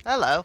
Hello.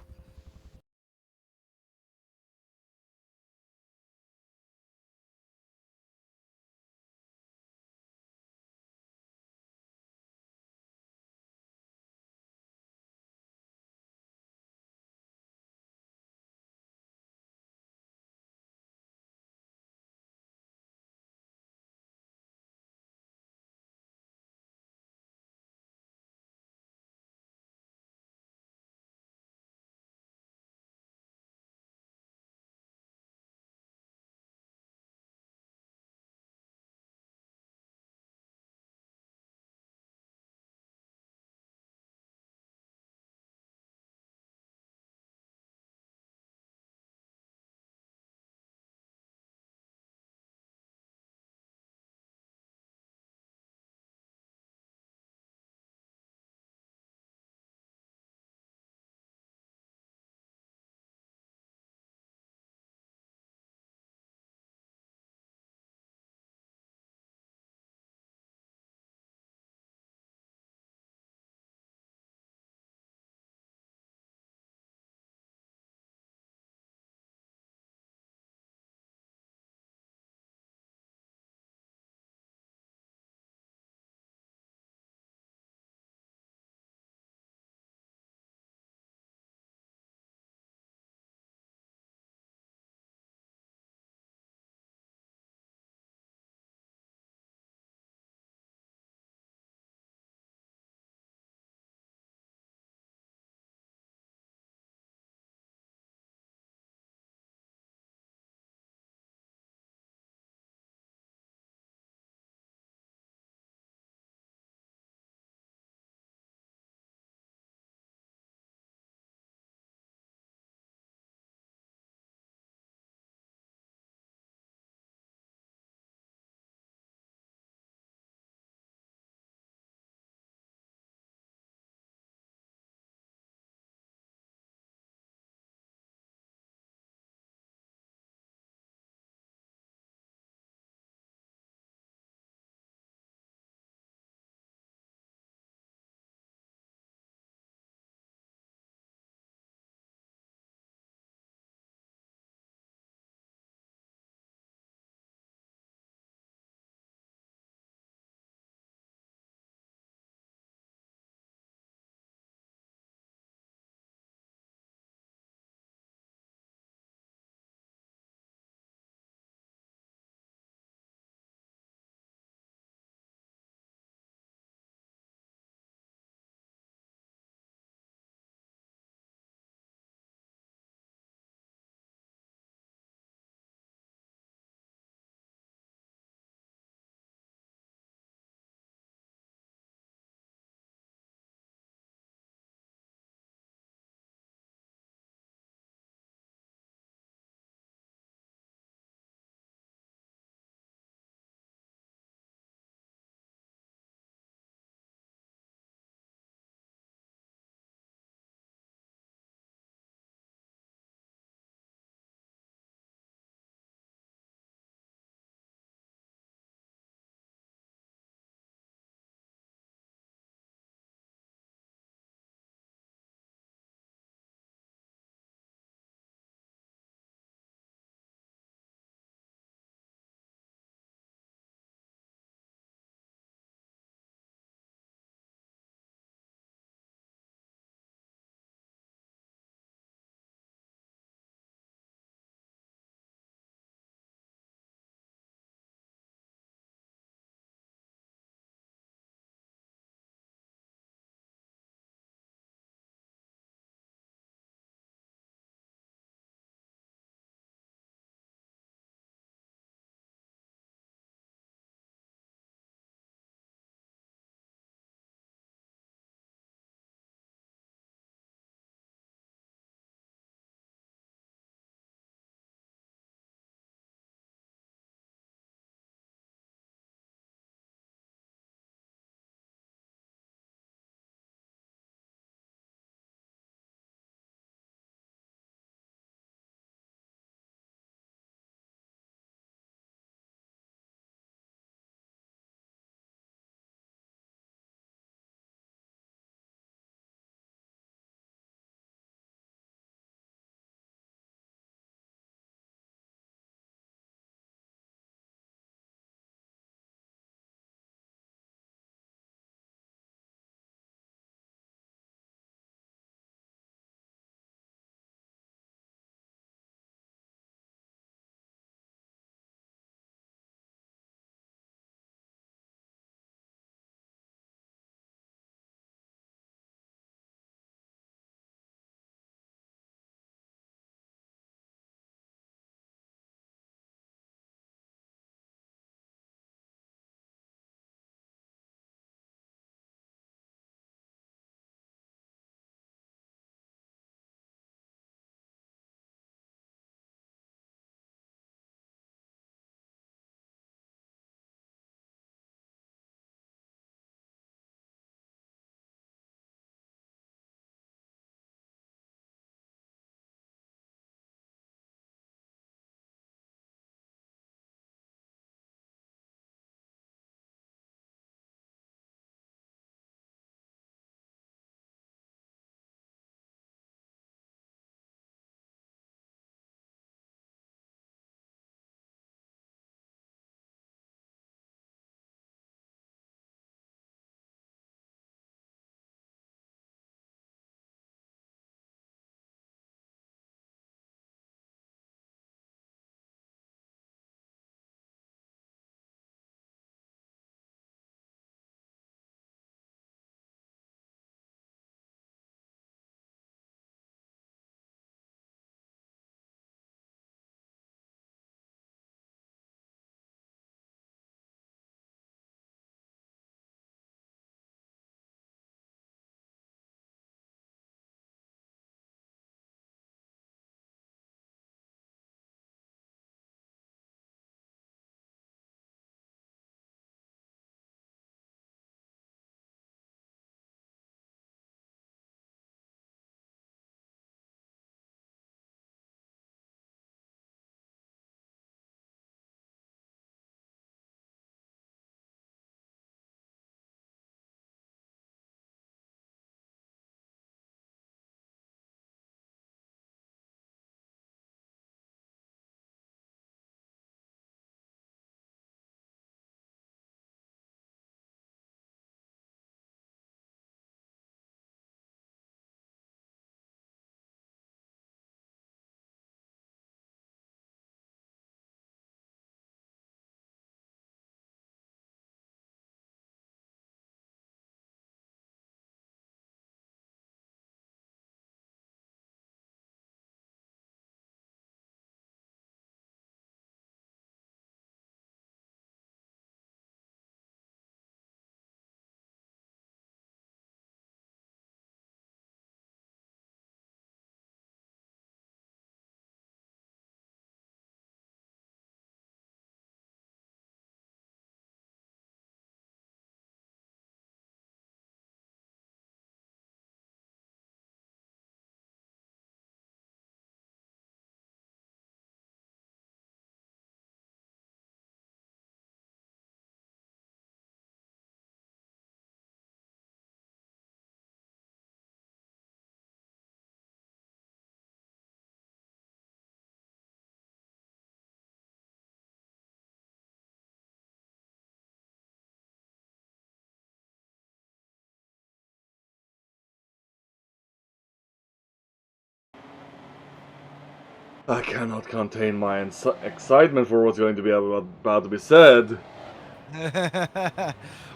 I cannot contain my excitement for what's going to be about to be said.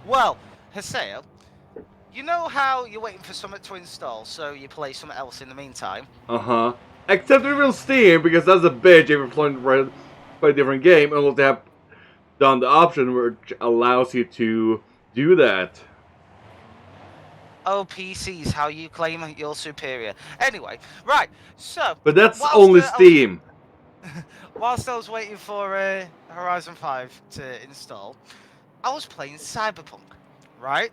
Well, Haseo, you know how you're waiting for something to install, so you play something else in the meantime? Uh-huh. Except it will Steam, because that's a bitch if you're playing a different game, unless they have done the option which allows you to do that. Oh, PCs, how you claim you're superior. Anyway, right, so, But that's whilst only I was Steam. whilst I was waiting for Horizon 5 to install, I was playing Cyberpunk, right?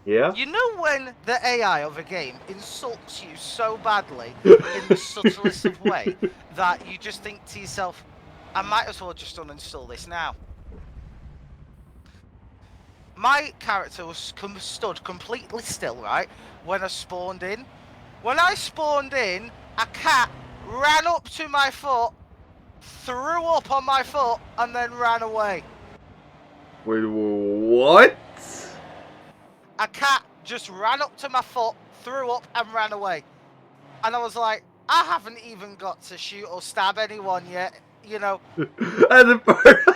Yeah? You know when the AI of a game insults you so badly in the subtlest of way that you just think to yourself, I might as well just uninstall this now. My character was stood completely still, right, when I spawned in. When I spawned in, a cat ran up to my foot, threw up on my foot, and then ran away. Wait, what? A cat just ran up to my foot, threw up, and ran away. And I was like, I haven't even got to shoot or stab anyone yet, you know. And the first...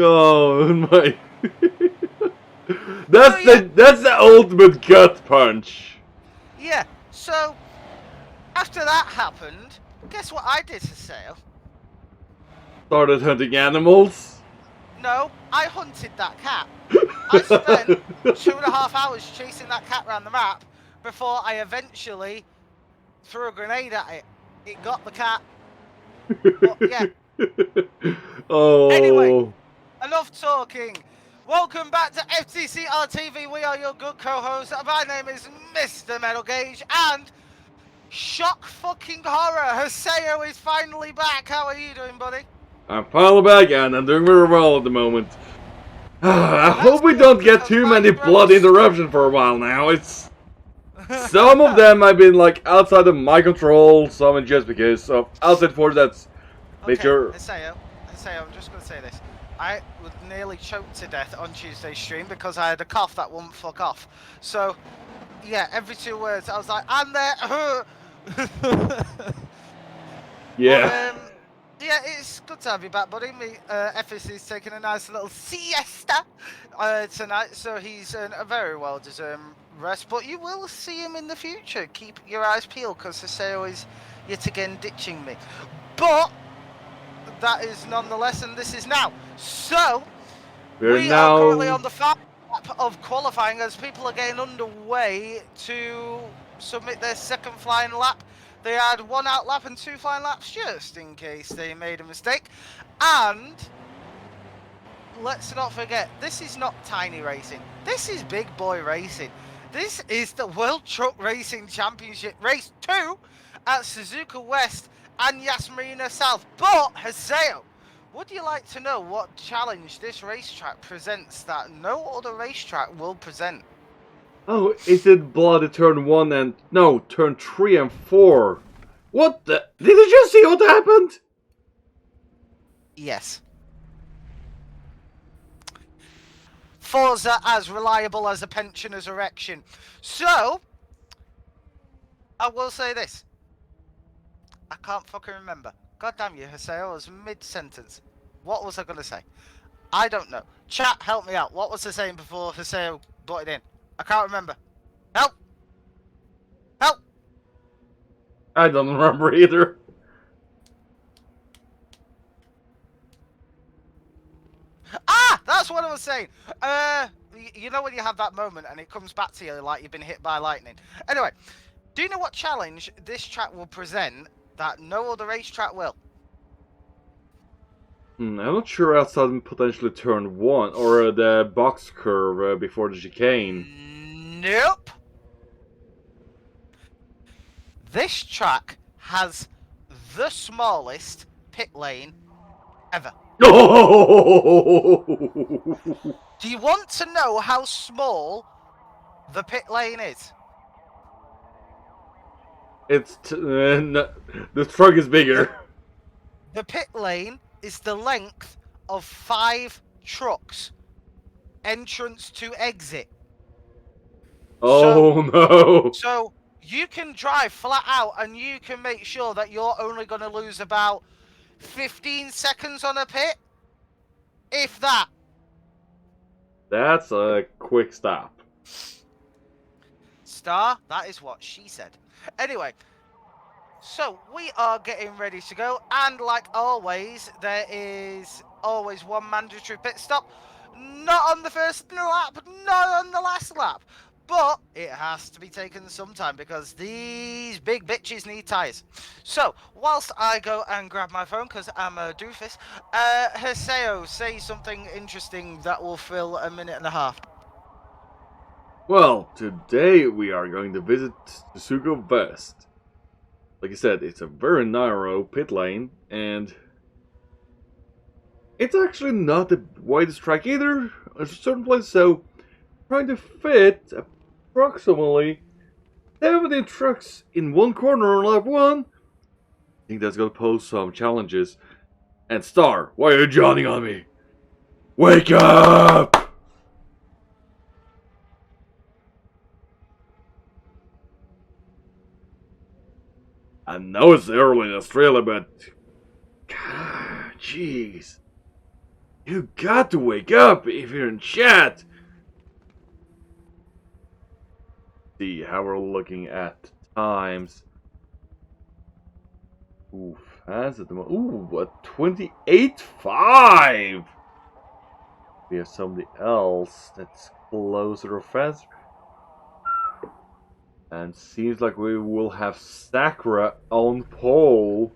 Oh my. So yeah, That's the ultimate gut punch. yeah. So after that happened, guess what I did to Sale? Started hunting animals. No, I hunted that cat. I spent 2.5 hours chasing that cat around the map before I eventually threw a grenade at it. It got the cat. But yeah. Anyway, Oh. enough talking. Welcome back to FTC RTV. We are your good co-hosts. My name is Mr. Metal Gauge, and shock fucking horror, Haseo is finally back. How are you doing, buddy? I'm finally back and I'm doing very well at the moment. I That's hope we good don't get because too my many blood throat's interruptions for a while now. It's some of them have been like outside of my control, some just because of outside force that's made Okay, sure. Haseo, I'm just going to say this. I was nearly choked to death on Tuesday's stream because I had a cough that wouldn't fuck off. So, yeah, every 2 words I was like, I'm there. But, Yeah. yeah, it's good to have you back, buddy. Me, FSC's taking a nice little siesta tonight, so he's a very well-deserved rest. But you will see him in the future. Keep your eyes peeled, because Haseo is yet again ditching me. But that is nonetheless, and this is now. So, We're we are currently now. on the final lap of qualifying as people are getting underway to submit their second flying lap. They had 1 out lap and 2 flying laps just in case they made a mistake. And let's not forget, this is not tiny racing. This is big boy racing. This is the World Truck Racing Championship Race 2 at Suzuka West and Yas Marina South. But, Haseo, would you like to know what challenge this racetrack presents that no other racetrack will present? Oh, is it bloody turn 1 and. No, turn 3 and 4? What the. Did you just see what happened? Yes. Forza as reliable as a pensioner's erection. So, I will say this. I can't fucking remember. God damn you, Haseo, I was mid-sentence. What was I going to say? I don't know. Chat, help me out. What was I saying before Haseo butted in? I can't remember. Help! Help! I don't remember either. Ah! That's what I was saying! You know when you have that moment and it comes back to you like you've been hit by lightning. Anyway, do you know what challenge this track will present that no other racetrack will? I'm not sure outside potentially turn 1 or the box curve before the chicane. Nope. This track has the smallest pit lane ever. Oh! Do you want to know how small the pit lane is? It's the truck is bigger. The pit lane is the length of 5 trucks. entrance to exit. Oh no! So you can drive flat out and you can make sure that you're only going to lose about 15 seconds on a pit. If that. That's a quick stop. Star, that is what she said. Anyway, so we are getting ready to go, and like always, there is always one mandatory pit stop. Not on the first lap, not on the last lap, but it has to be taken sometime because these big bitches need tyres. So, whilst I go and grab my phone because I'm a doofus, Haseo, say something interesting that will fill a minute and a half. Well, today we are going to visit Suzuka West. Like I said, it's a very narrow pit lane, and it's actually not the widest track either. There's a certain place, so trying to fit approximately 70 trucks in one corner on lap 1. I think that's gonna pose some challenges. And Star, why are you yawning on me? Wake up! I know it's early in Australia, but God, jeez, you got to wake up if you're in chat. See how we're looking at times. Ooh, fast at the moment. Ooh, a 28.5. We have somebody else that's closer or faster. And seems like we will have Sakura on pole.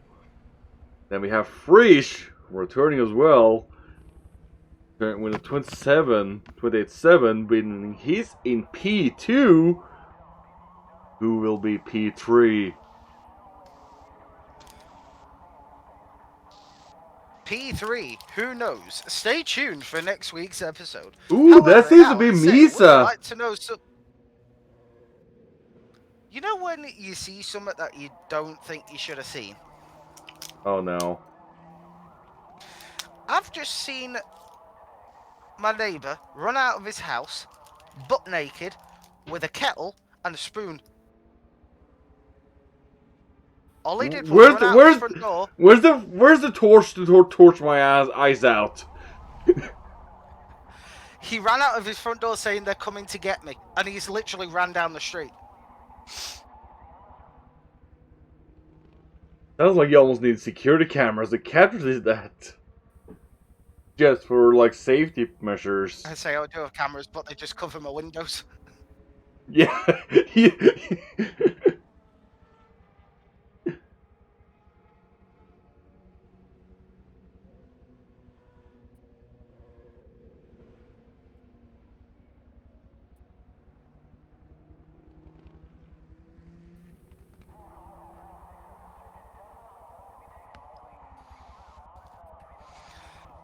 Then we have Frisch returning as well. With a 28.7, meaning he's in P2. Who will be P3? P3, who knows? Stay tuned for next week's episode. Ooh, that seems to be Haseo, would you Misa. like to know some... You know when you see something that you don't think you should have seen? Oh no. I've just seen my neighbour run out of his house, butt naked, with a kettle and a spoon. All he did was run out of his front door. Where's the torch to torch my eyes out? He ran out of his front door saying they're coming to get me, and he's literally ran down the street. Sounds like you almost need security cameras to capture that. Just for like safety measures. I say I do have cameras, but they just cover my windows. Yeah.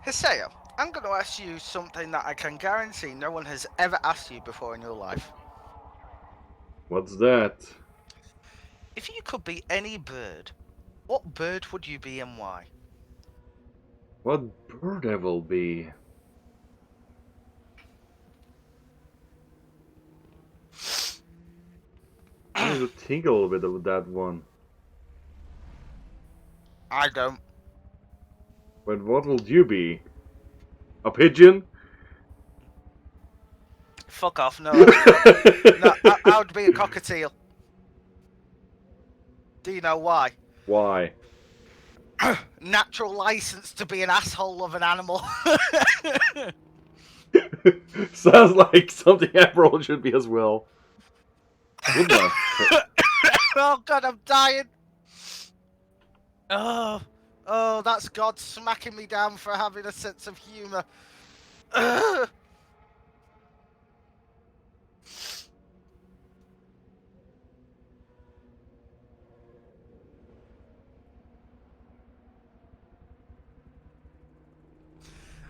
Haseo, I'm going to ask you something that I can guarantee no one has ever asked you before in your life. What's that? If you could be any bird, what bird would you be and why? What bird I will be? I need to think a little bit about that one. I don't. But what will you be? A pigeon? Fuck off, no. No, I would be a cockatiel. Do you know why? Why? Natural license to be an asshole of an animal. Sounds like something April should be as well. Good luck. Oh god, I'm dying. Oh, that's God smacking me down for having a sense of humour.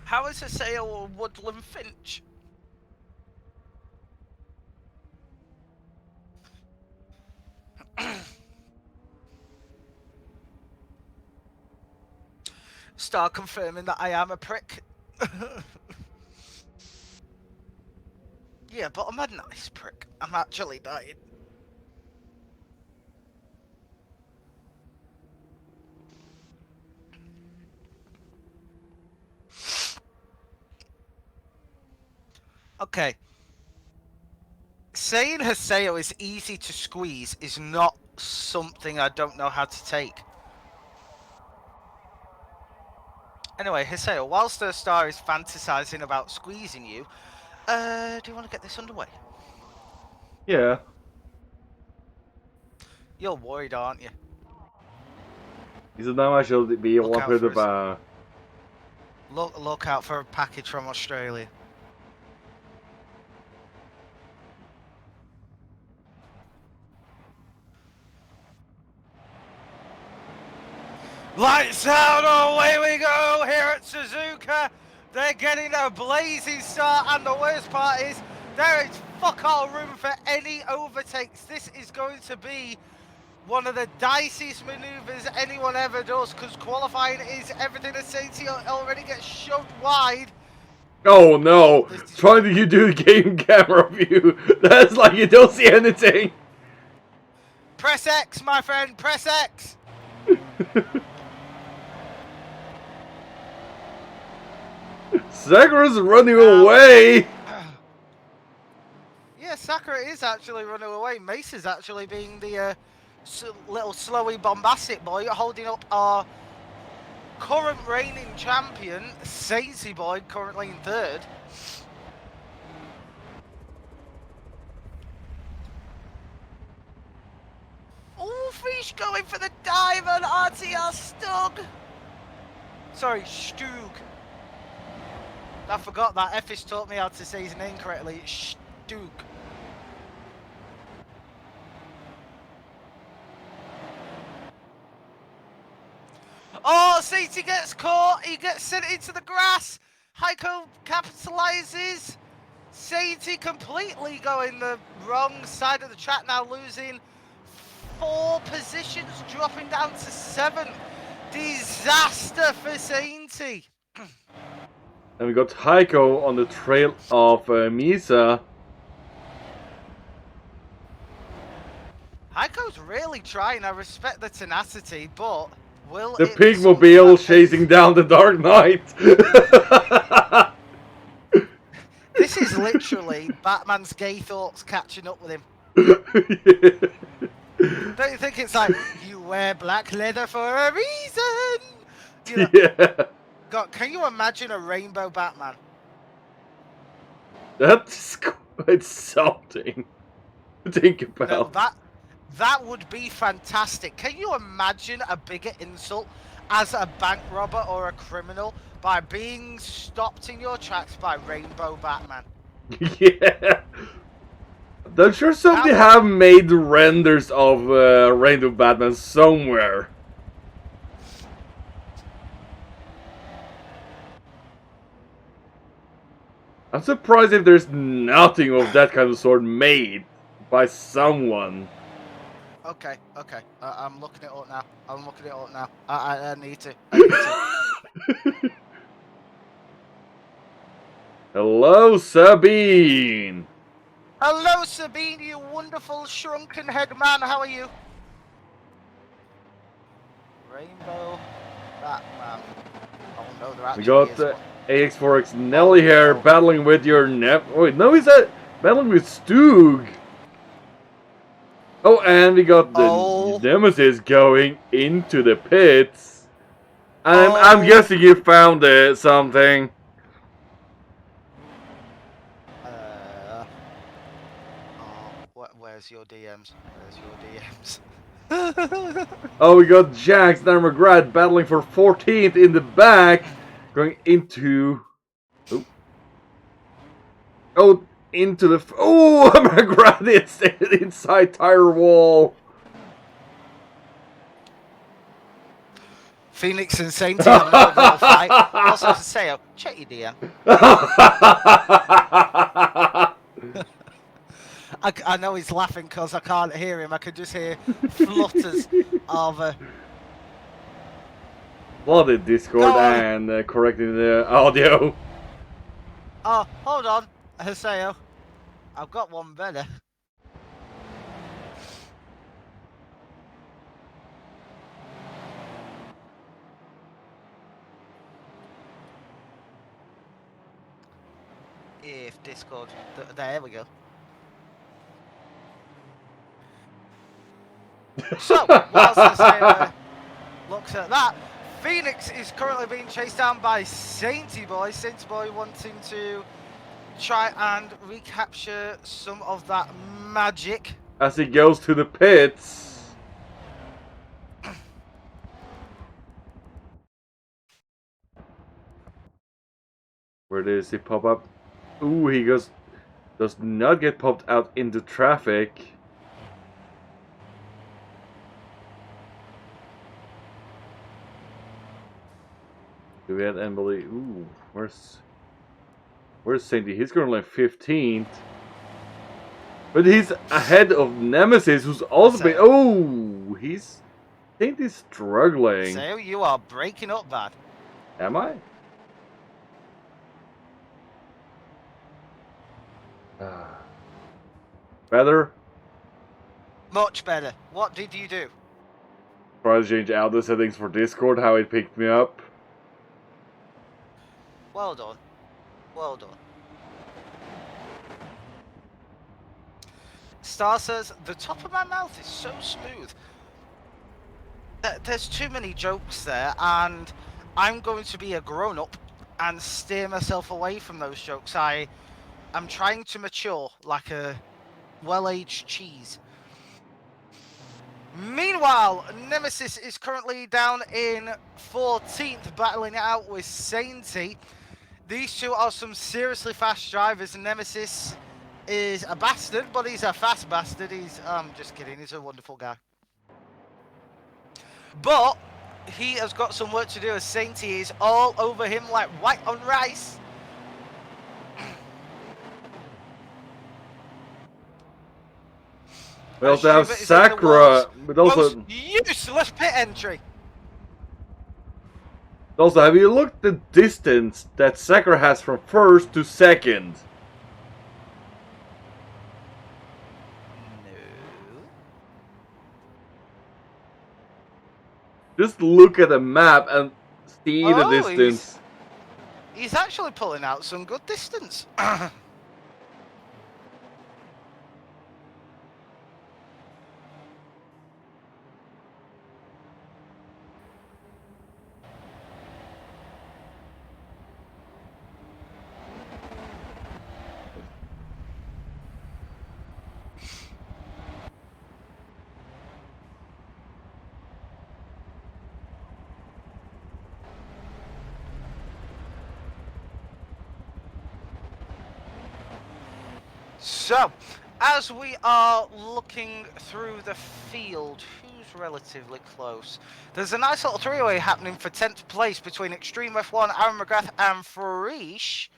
How is Haseo a woodland finch? Star confirming that I am a prick. Yeah, but I'm a nice prick. I'm actually dying. Okay. Saying Haseo is easy to squeeze is not something I don't know how to take. Anyway, Haseo, whilst the star is fantasizing about squeezing you, do you want to get this underway? Yeah. You're worried, aren't you? Is it now I should be Look able out for us. to Look out for a package from Australia. Lights out, away we go here at Suzuka. They're getting a blazing start, and the worst part is there is fuck all room for any overtakes. This is going to be one of the diciest maneuvers anyone ever does, because qualifying is everything as safety already gets shoved wide. Oh no! This is Trying to do the game camera view. That's like you don't see anything. press X, my friend, press X. Sakura's running away. Yeah, Sakura is actually running away. Mace is actually being the little slowy bombastic boy, holding up our current reigning champion, Sainty Boy, currently in third. Oh, Fish going for the dive on RTR Stug. Sorry, Stug. I forgot that. Effish taught me how to say his name correctly. Stug. Oh, Sainty gets caught. He gets sent into the grass. Heiko capitalizes. Sainty completely going the wrong side of the track now, losing 4 positions, dropping down to 7. Disaster for Sainty. And we got Heiko on the trail of Misa. Heiko's really trying. I respect the tenacity, but will The it be something Pigmobile that chasing down the Dark Knight. This is literally Batman's gay thoughts catching up with him. Yeah. Don't you think it's like, you wear black leather for a reason? You know, Yeah. God, can you imagine a rainbow Batman? That's quite something to think No, about. that would be fantastic. Can you imagine a bigger insult as a bank robber or a criminal by being stopped in your tracks by Rainbow Batman? Yeah. I'm sure somebody have made renders of Rainbow Batman somewhere. I'm surprised if there's nothing of that kind of sort made by someone. Okay. I'm looking it up now. I need to. I need to. Hello, Sabine. Hello, Sabine, you wonderful shrunken head man. How are you? Rainbow Batman. Oh no, there We actually got is one. AX4X Nelly here no. battling with your wait, no, he's battling with Stug. Oh, and we got the Nemesis going into the pits. And I'm guessing you found something. Where's your DMs? Where's your DMs? Oh, we got Jax and McGrath battling for 14th in the back. Going into... Oh, into the... Oh, McGrath is inside tire wall. Phoenix and Sainty have an overall fight. Also, Haseo, check your DM. I know he's laughing because I can't hear him. I can just hear flutters of... Flooded Discord and correcting the audio. Oh, hold on, Haseo. I've got one better. If Discord, there we go. So, whilst the sailor looks at that, Phoenix is currently being chased down by Sainty Boy. Sainty Boy wanting to try and recapture some of that magic. As he goes to the pits. Where does he pop up? Ooh, he does not get popped out into traffic. Do we have Emily? Ooh, where's Sainty? He's currently 15th. But he's ahead of Nemesis, who's also been. Oh, Sainty's struggling. So you are breaking up bad. Am I? Better? Much better. What did you do? Try to change out the settings for Discord, how it picked me up. Well done. Well done. Star says, the top of my mouth is so smooth. There's too many jokes there, and I'm going to be a grown-up and steer myself away from those jokes. I'm trying to mature like a well-aged cheese. Meanwhile, Nemesis is currently down in 14th, battling it out with Sainty. These two are some seriously fast drivers, and Nemesis is a bastard, but he's a fast bastard. I'm just kidding, he's a wonderful guy. But he has got some work to do, as Sainty is all over him like white on rice. We also have Sakura, but also most useless pit entry. Also, have you looked at the distance that Sakura has from first to second? No. Just look at the map and see the distance. He's actually pulling out some good distance. So, as we are looking through the field, who's relatively close? There's a nice little three-way happening for 10th place between Extreme F1, Aaron McGrath and Farish.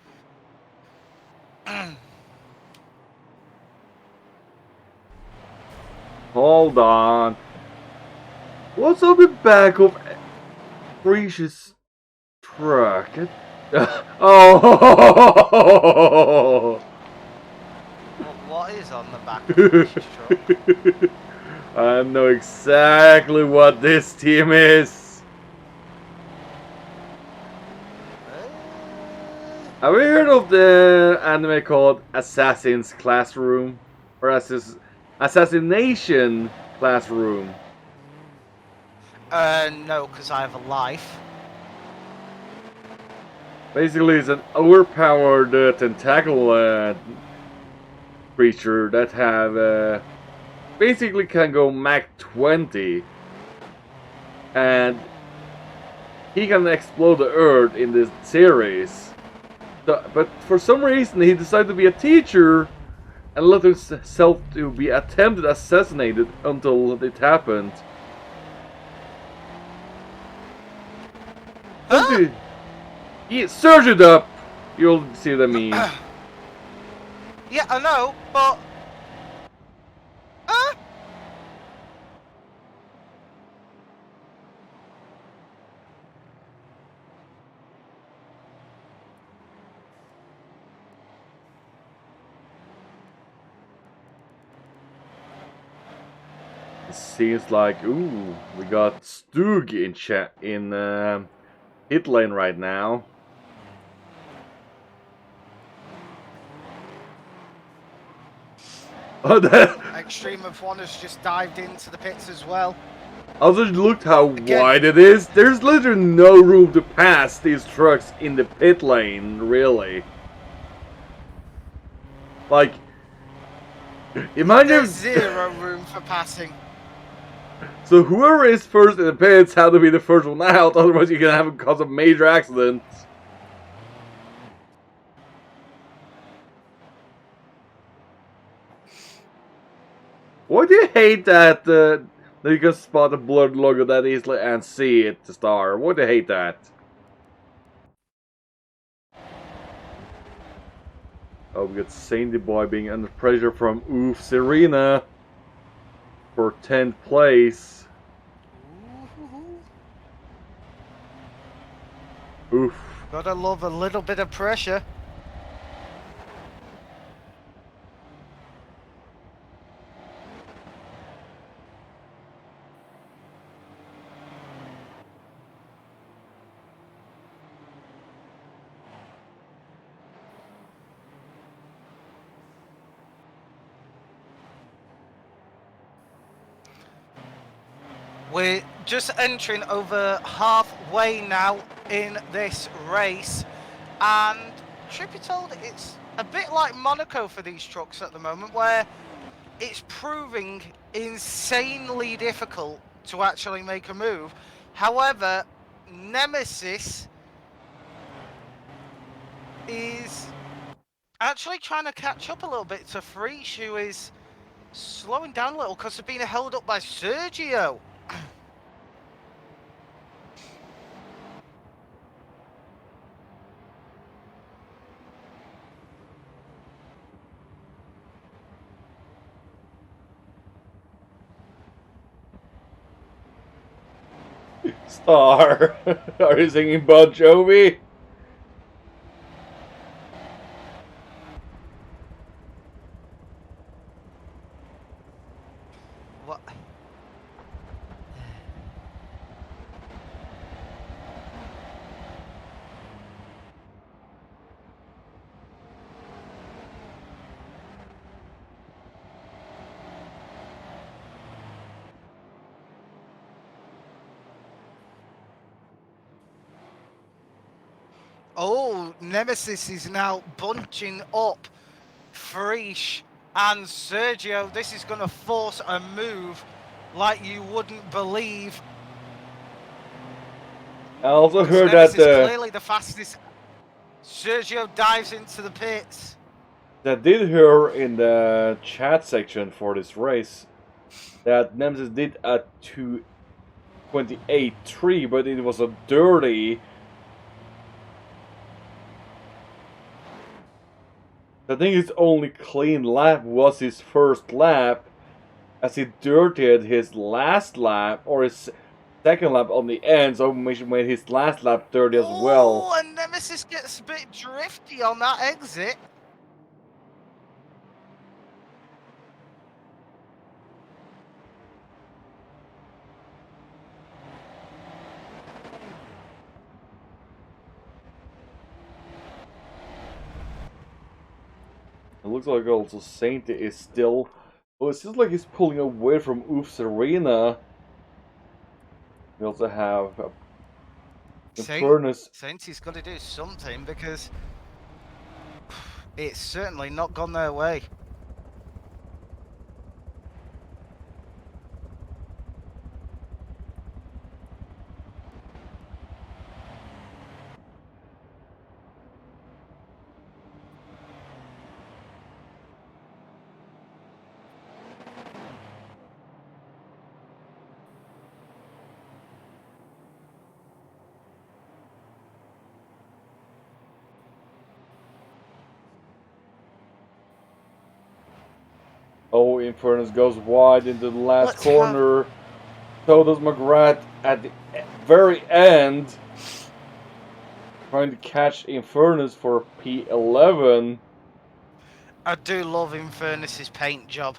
Hold on. What's on the back of Farish's truck? Oh! What is on the back of Farish's truck? I know exactly what this team is. Have you heard of the anime called Assassin's Classroom? Or Assassination Classroom? No, because I have a life. Basically, it's an overpowered tentacle creature that have basically can go Mach 20, and he can explode the Earth in this series. But for some reason, he decided to be a teacher and let himself to be attempted assassinated until it happened. Huh? Yeah, search it up. You'll see what I mean. Yeah, I know, but... seems like, ooh, we got Stug in hit lane right now. Oh, that. Extreme of One has just dived into the pits as well. I just looked how Again. wide it is. There's literally no room to pass these trucks in the pit lane, really. Like, imagine. There's zero room for passing. So whoever is first in the pits has to be the first one out, otherwise you're gonna have a cause of major accidents. Why do you hate that that you can spot the blood logo that easily and see it, the star? Why do you hate that? Oh, we got Sandy Boy being under pressure from Oof Serena for 10th place. Oof. Gotta love a little bit of pressure. We're just entering over halfway now in this race, and truth be told, it's a bit like Monaco for these trucks at the moment, where it's proving insanely difficult to actually make a move. However, Nemesis is actually trying to catch up a little bit to Frisch, who is slowing down a little because they're being held up by Sergio. Star, are you singing Bon Jovi? What? Oh, Nemesis is now bunching up Frisch and Sergio. This is going to force a move like you wouldn't believe. I also heard Nemesis that is clearly the fastest. Sergio dives into the pits. that did hear in the chat section for this race that Nemesis did a 2:28.3, but it was a dirty. I think his only clean lap was his first lap, as he dirtied his last lap, or his second lap on the end, so he made his last lap dirty as well. Oh, and Nemesis gets a bit drifty on that exit. It looks like also Saint is still. Well, it seems like he's pulling away from Oof Serena. We also have Infernus. Sainty's got to do something because it's certainly not gone their way. Oh, Infernus goes wide into the last corner. So does McGrath at the very end. Trying to catch Infernus for P11. I do love Infernus's paint job.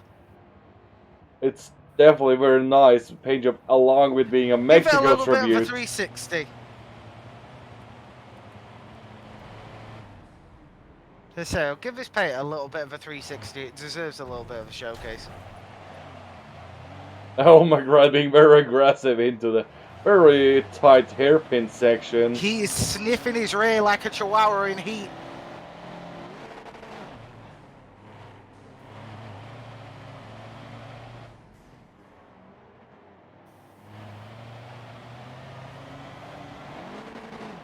It's Definitely very nice paint job, along with being a Give it a Mexico little bit of a tribute. 360. So I'll give this paint a little bit of a 360. It deserves a little bit of a showcase. Oh my god, being very aggressive into the very tight hairpin section. He is sniffing his rear like a chihuahua in heat.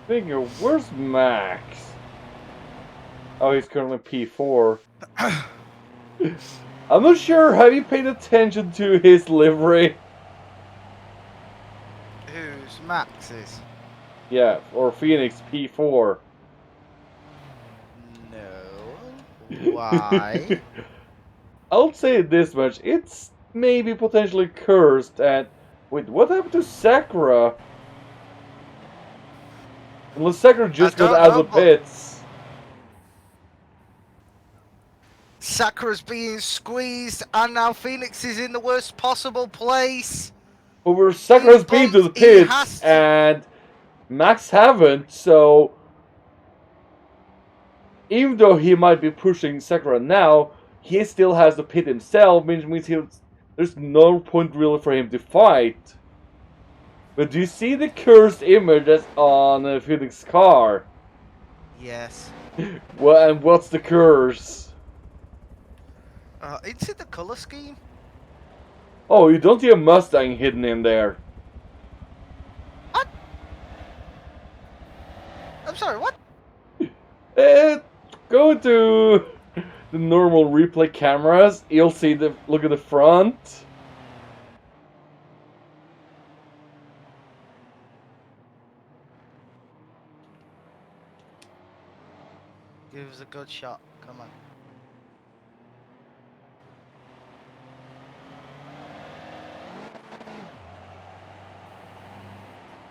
Figure, where's Max? Oh, he's currently P4. I'm not sure, have you paid attention to his livery? Who's Max's? Yeah, or Phoenix P4. No. Why? I'll say this much, it's maybe potentially cursed, and... Wait, what happened to Sakura? Unless Sakura just got out of the pits. Sakura's being squeezed, and now Phoenix is in the worst possible place. Over Sakura's been to the pits, and Max haven't, so... Even though he might be pushing Sakura now, he still has the pit himself, which means there's no point really for him to fight. But do you see the cursed image that's on Phoenix's car? Yes. Well, and what's the curse? Is it the color scheme? Oh, you don't see a Mustang hidden in there. What? I'm sorry, what? Go to the normal replay cameras. You'll see the look at the front. Give us a good shot. Come on.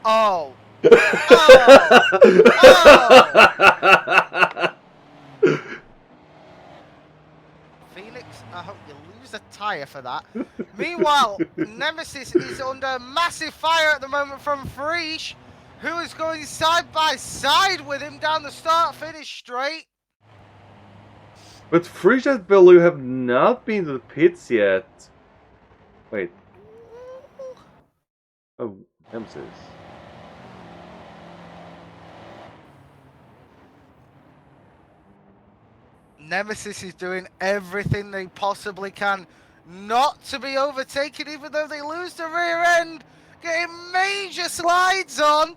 Oh. Phoenix, I hope you lose a tyre for that. Meanwhile, Nemesis is under massive fire at the moment from Frisch, who is going side by side with him down the start-finish straight. But Frisch and Bellew have not been to the pits yet. Wait. Oh, Nemesis. Nemesis is doing everything they possibly can not to be overtaken, even though they lose the rear end, getting major slides on.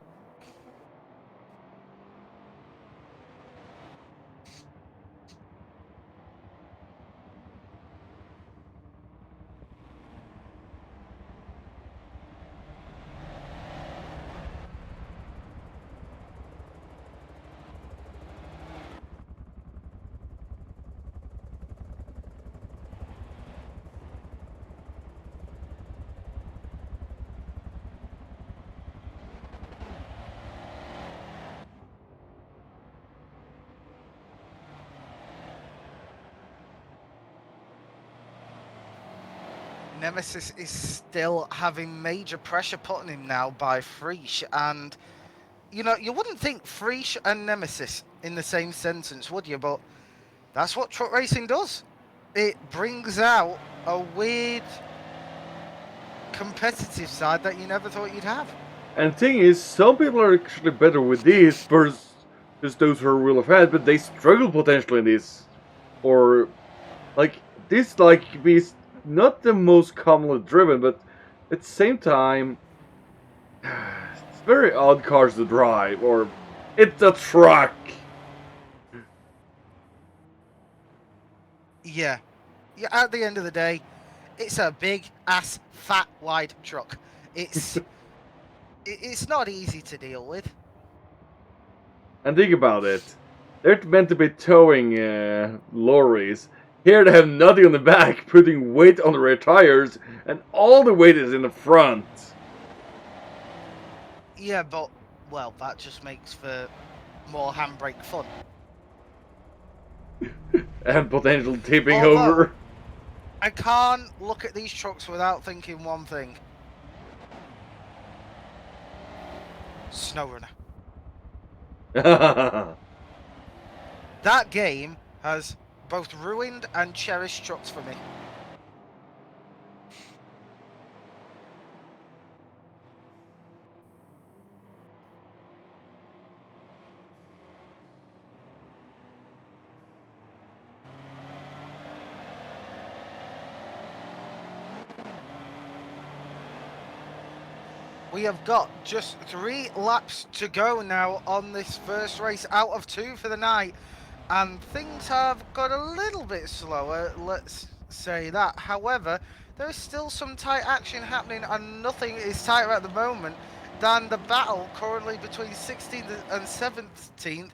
Nemesis is still having major pressure put on him now by Frisch, and you know, you wouldn't think Frisch and Nemesis in the same sentence, would you? But that's what truck racing does. It brings out a weird competitive side that you never thought you'd have. And the thing is, some people are actually better with these versus just those who are real ahead, but they struggle potentially in this. Or, like, this, like, be not the most commonly driven, but at the same time, it's very odd cars to drive, or it's a truck. Yeah. Yeah, at the end of the day, it's a big ass fat wide truck. It's it's not easy to deal with. And think about it. They're meant to be towing lorries. Here they have nothing on the back, putting weight on the rear tires, and all the weight is in the front. Yeah, but, well, that just makes for more handbrake fun. And potential tipping over. I can't look at these trucks without thinking one thing. SnowRunner. That game has both ruined and cherished trucks for me. We have got just 3 laps to go now on this first race out of 2 for the night. And things have got a little bit slower, let's say that. However, there is still some tight action happening, and nothing is tighter at the moment than the battle currently between 16th and 17th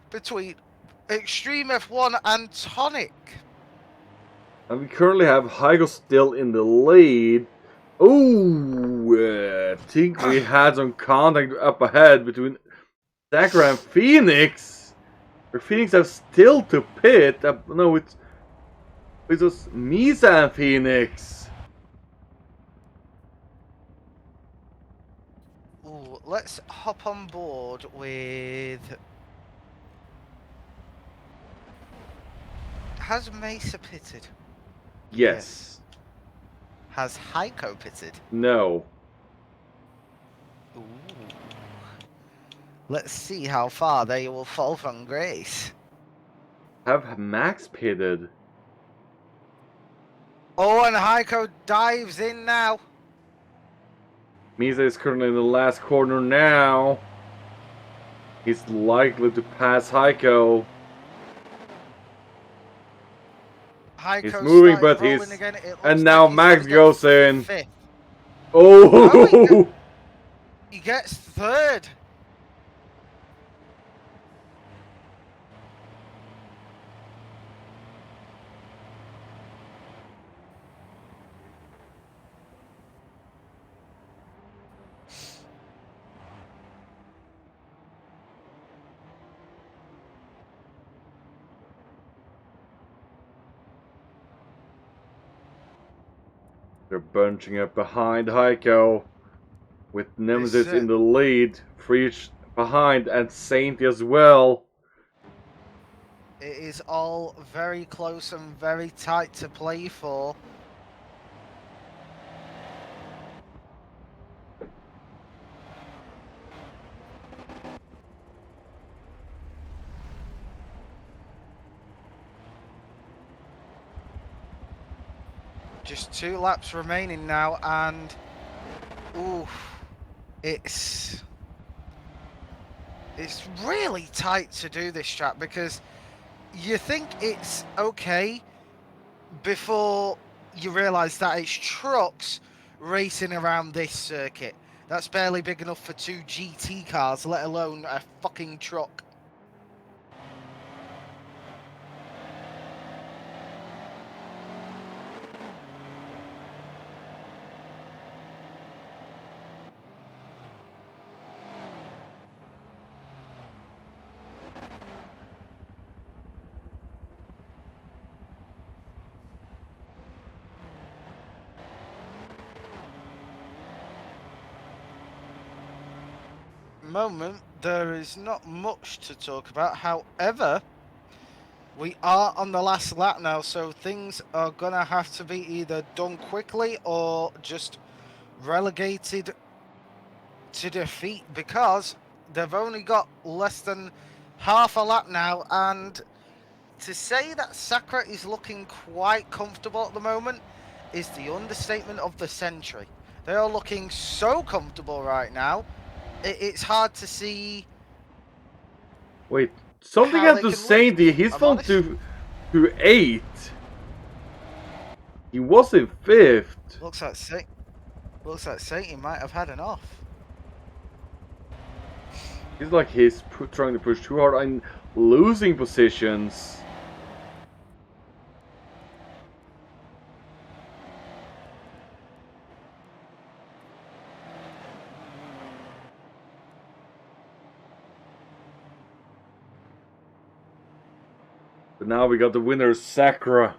between Extreme F1 and Tonic. And we currently have Heiko still in the lead. Oh, I think we had some contact up ahead between Sakura and Phoenix. Or Phoenix have still to pit. No, it's just Misa and Phoenix. Ooh, let's hop on board with... Has Mesa pitted? Yes. Has Heiko pitted? No. Ooh. Let's see how far they will fall from grace. Have Max pitted? Oh, and Heiko dives in now. Misa is currently in the last corner now. He's likely to pass Heiko. Heiko's He's moving, but rolling he's... again. It looks And like now he's Max gonna get goes in. 5th. Oh! He gets 3rd. They're bunching up behind Heiko, with Nemesis in the lead, Freach behind, and Saint as well. It is all very close and very tight to play for. Just 2 laps remaining now, and ooh, it's really tight to do this track, because you think it's okay before you realise that it's trucks racing around this circuit. That's barely big enough for 2 GT cars, let alone a fucking truck. Moment, there is not much to talk about. However, we are on the last lap now, so things are gonna have to be either done quickly or just relegated to defeat, because they've only got less than half a lap now. And to say that Sakura is looking quite comfortable at the moment is the understatement of the century. They are looking so comfortable right now. It's hard to see. Wait, something How happened they to can Saint. win, He's I'm fallen honest. to 8. He was in 5th. Looks like Satan might have had enough. He's like trying to push too hard and losing positions. But now we got the winner, Sakura.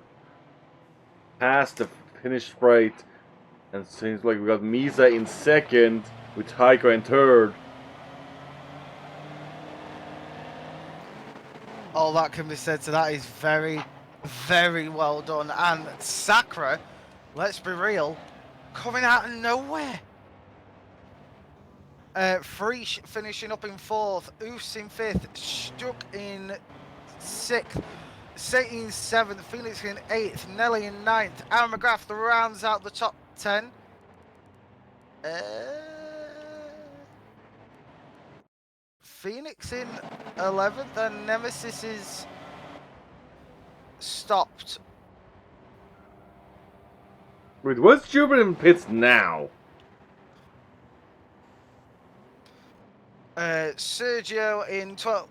past the finish straight. And it seems like we got Misa in second, with Taiko in third. All that can be said to that is very, very well done. And Sakura, let's be real, coming out of nowhere. Frisch finishing up in fourth, Oos in fifth, Stuck in sixth, Satan in seventh, Phoenix in eighth, Nelly in ninth, Aaron McGrath rounds out the top 10. Phoenix in 11th, and Nemesis is stopped. Wait, what's Jupiter in pits now? Sergio in 12th,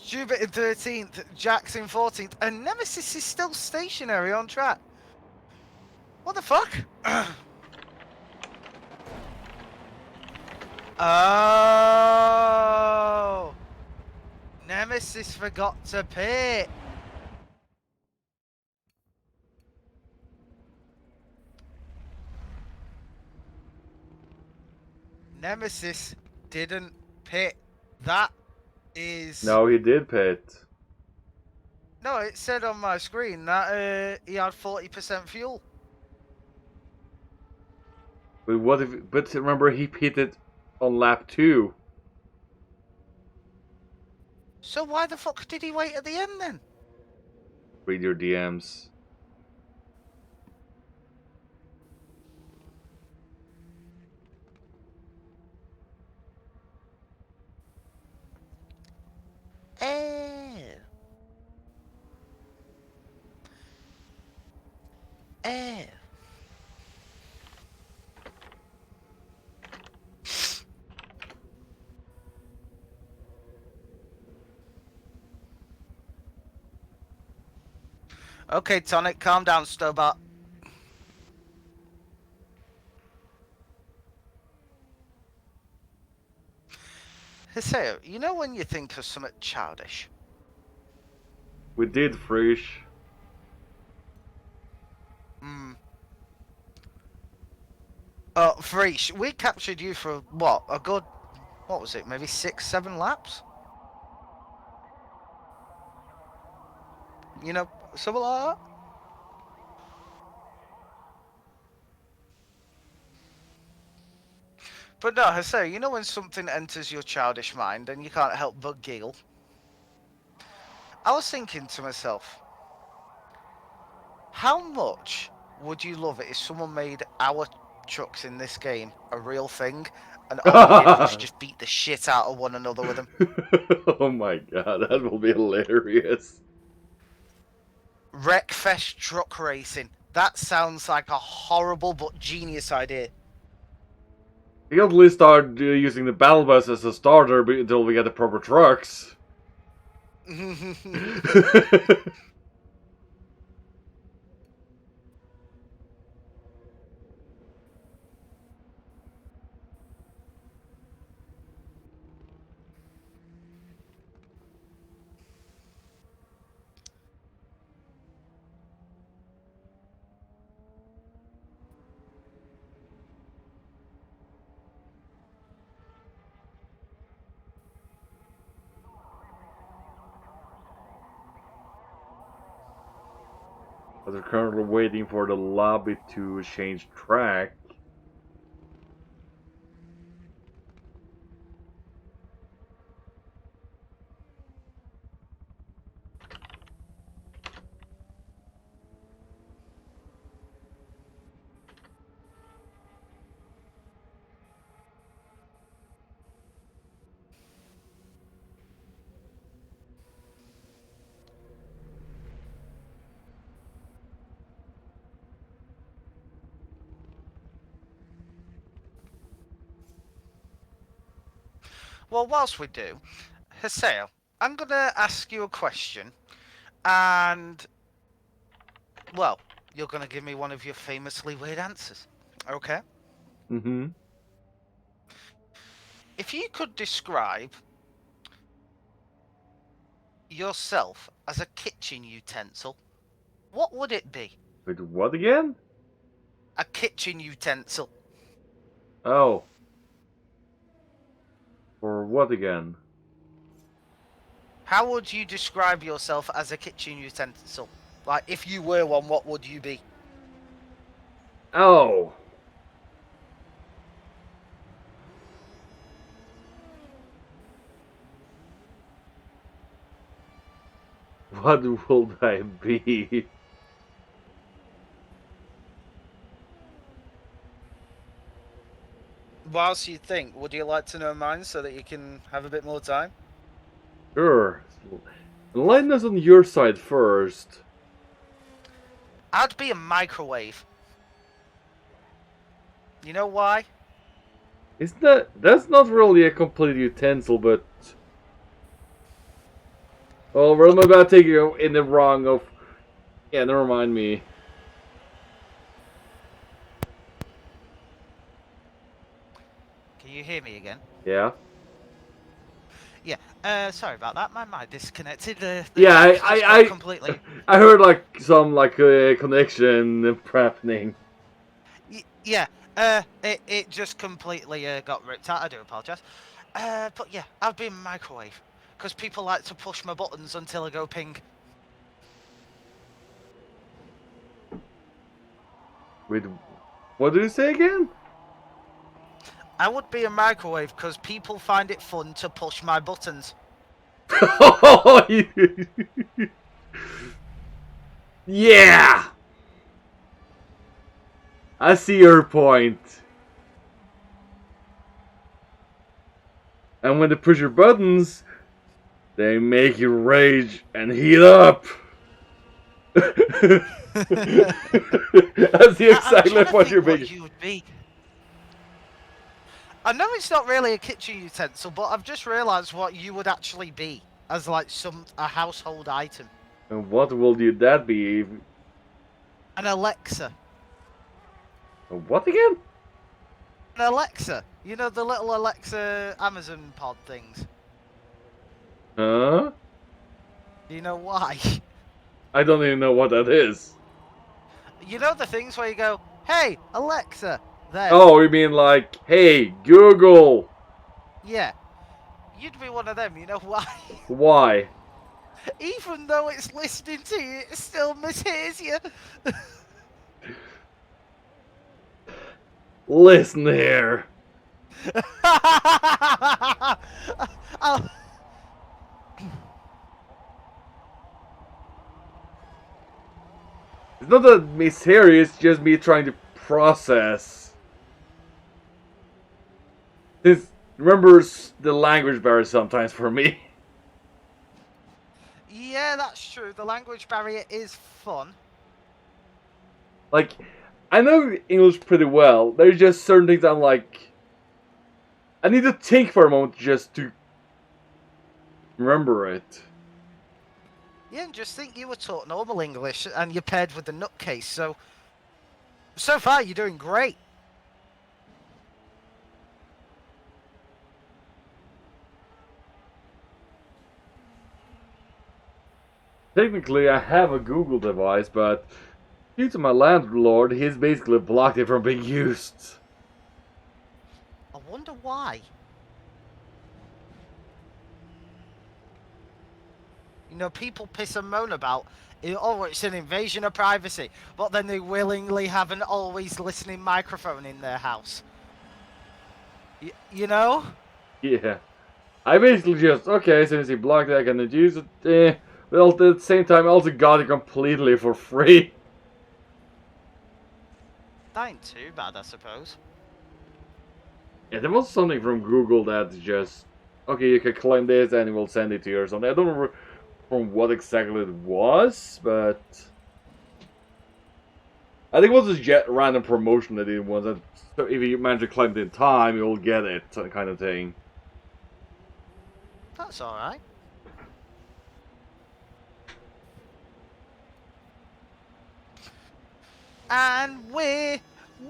Jubit in 13th, Jax in 14th, and Nemesis is still stationary on track. What the fuck? Oh! Nemesis forgot to pit. Nemesis didn't pit. That is... No, he did pit. No, it said on my screen that he had 40% fuel. But what if? But remember, he pitted on lap 2. So why the fuck did he wait at the end then? Read your DMs. Okay, Tonic, calm down, Stobart. Hiseo, you know when you think of something childish? We did, Frisch. Oh, Frisch, we captured you for what? A good, what was it? Maybe 6-7 laps? You know, something like that? But no, Hiseo, you know when something enters your childish mind and you can't help but giggle? I was thinking to myself, how much would you love it if someone made our trucks in this game a real thing and all we did was just beat the shit out of one another with them? Oh my god, that will be hilarious. Wreckfest truck racing. That sounds like a horrible but genius idea. We can at least start using the battle bus as a starter until we get the proper trucks. But they're currently waiting for the lobby to change track. Well, whilst we do, Hiseo, I'm going to ask you a question, and, well, you're going to give me one of your famously weird answers. Okay? Mm-hmm. If you could describe yourself as a kitchen utensil, what would it be? Wait, what again? A kitchen utensil. Oh. For what again? How would you describe yourself as a kitchen utensil? Like, if you were one, what would you be? Oh. What would I be? Whilst you think, would you like to know mine so that you can have a bit more time? Sure. Enlighten us on your side first. I'd be a microwave. You know why? Isn't that's not really a complete utensil, but oh, well, I'm about to take you in the wrong of. Yeah, never mind me. Can you hear me again? Yeah. Yeah. Sorry about that. My mic disconnected. The Yeah, just got completely. I heard like some connection happening. Yeah. It just completely got ripped out. I do apologise. But yeah, I'd be a microwave because people like to push my buttons until I go ping. Wait, what did you say again? I would be a microwave because people find it fun to push my buttons. Yeah! I see your point. And when they push your buttons, they make you rage and heat up. I see I'm exactly trying to what you're think what making. you would be. I know it's not really a kitchen utensil, but I've just realised what you would actually be as like a household item. And what will that be? An Alexa. What again? An Alexa. You know the little Alexa Amazon pod things. Huh? Do you know why? I don't even know what that is. You know the things where you go, "Hey Alexa," then Oh, you mean like, hey, Google. yeah, you'd be one of them. You know why? Why? Even though it's listening to you, it still mishears you. Listen here. Oh, It's not that me serious, it's just me trying to process. This remembers the language barrier sometimes for me. yeah, that's true. The language barrier is fun. Like, I know English pretty well. There's just certain things I'm like, I need to think for a moment just to remember it. Yeah, and just think you were taught normal English and you're paired with the nutcase. So far you're doing great. Technically, I have a Google device, but due to my landlord, he's basically blocked it from being used. I wonder why. You know, people piss and moan about, oh, it's an invasion of privacy, but then they willingly have an always listening microphone in their house. You know? Yeah. I basically just, okay, since he blocked it, I can use it. But at the same time, I also got it completely for free. That ain't too bad, I suppose. Yeah, there was something from Google that just, okay, you can claim this and it will send it to you or something. I don't remember from what exactly it was, but I think it was just random promotion that they did once. That so if you manage to claim it in time, you'll get it, kind of thing. That's alright. And we're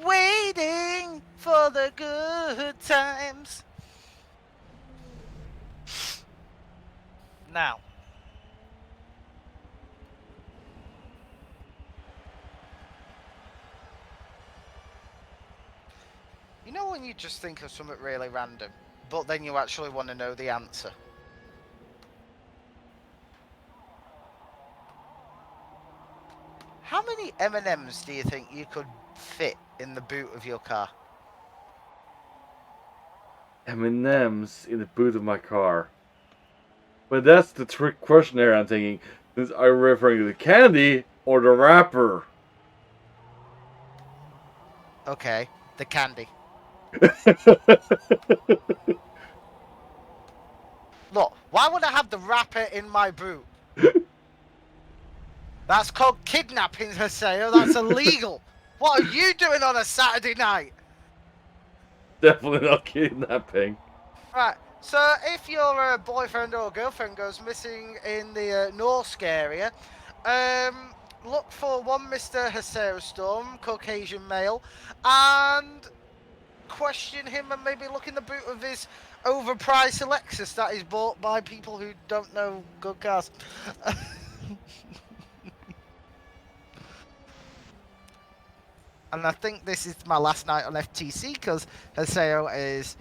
waiting for the good times. Now, You know when you just think of something really random, but then you actually want to know the answer? How many M&Ms do you think you could fit in the boot of your car? M&M's in the boot of my car. But that's the trick question there, I'm thinking. Is I referring to the candy or the wrapper? Okay, the candy. Look, why would I have the wrapper in my boot? That's called kidnapping, Haseo. That's illegal. What are you doing on a Saturday night? Definitely not kidnapping. Right, so if your boyfriend or girlfriend goes missing in the Norsk area, look for one Mr. Haseo Storm, Caucasian male, and question him and maybe look in the boot of his overpriced Lexus that is bought by people who don't know good cars. And I think this is my last night on FTC because Haseo is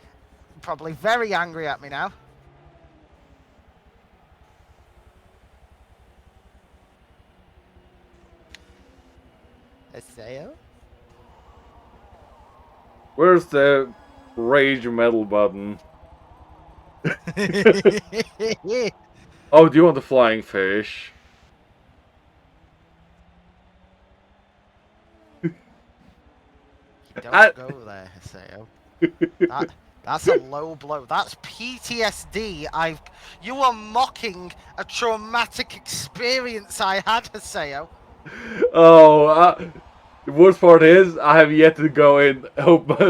probably very angry at me now. Haseo? Where's the rage metal button? Oh, do you want the flying fish? Don't go there, Haseo. That's a low blow. That's PTSD. You are mocking a traumatic experience I had, Haseo. Oh, the worst part is I have yet to go in,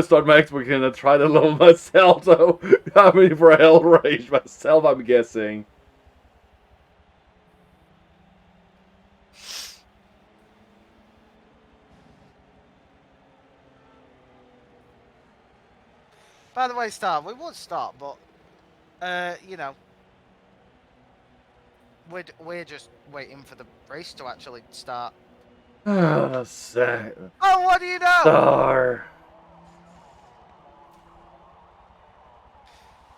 start my Xbox and try the level myself. So I'm in for a hell rage myself, I'm guessing. By the way, Star, we would start, but you know, we're just waiting for the race to actually start. Ah, sad. Oh, what do you know? Star.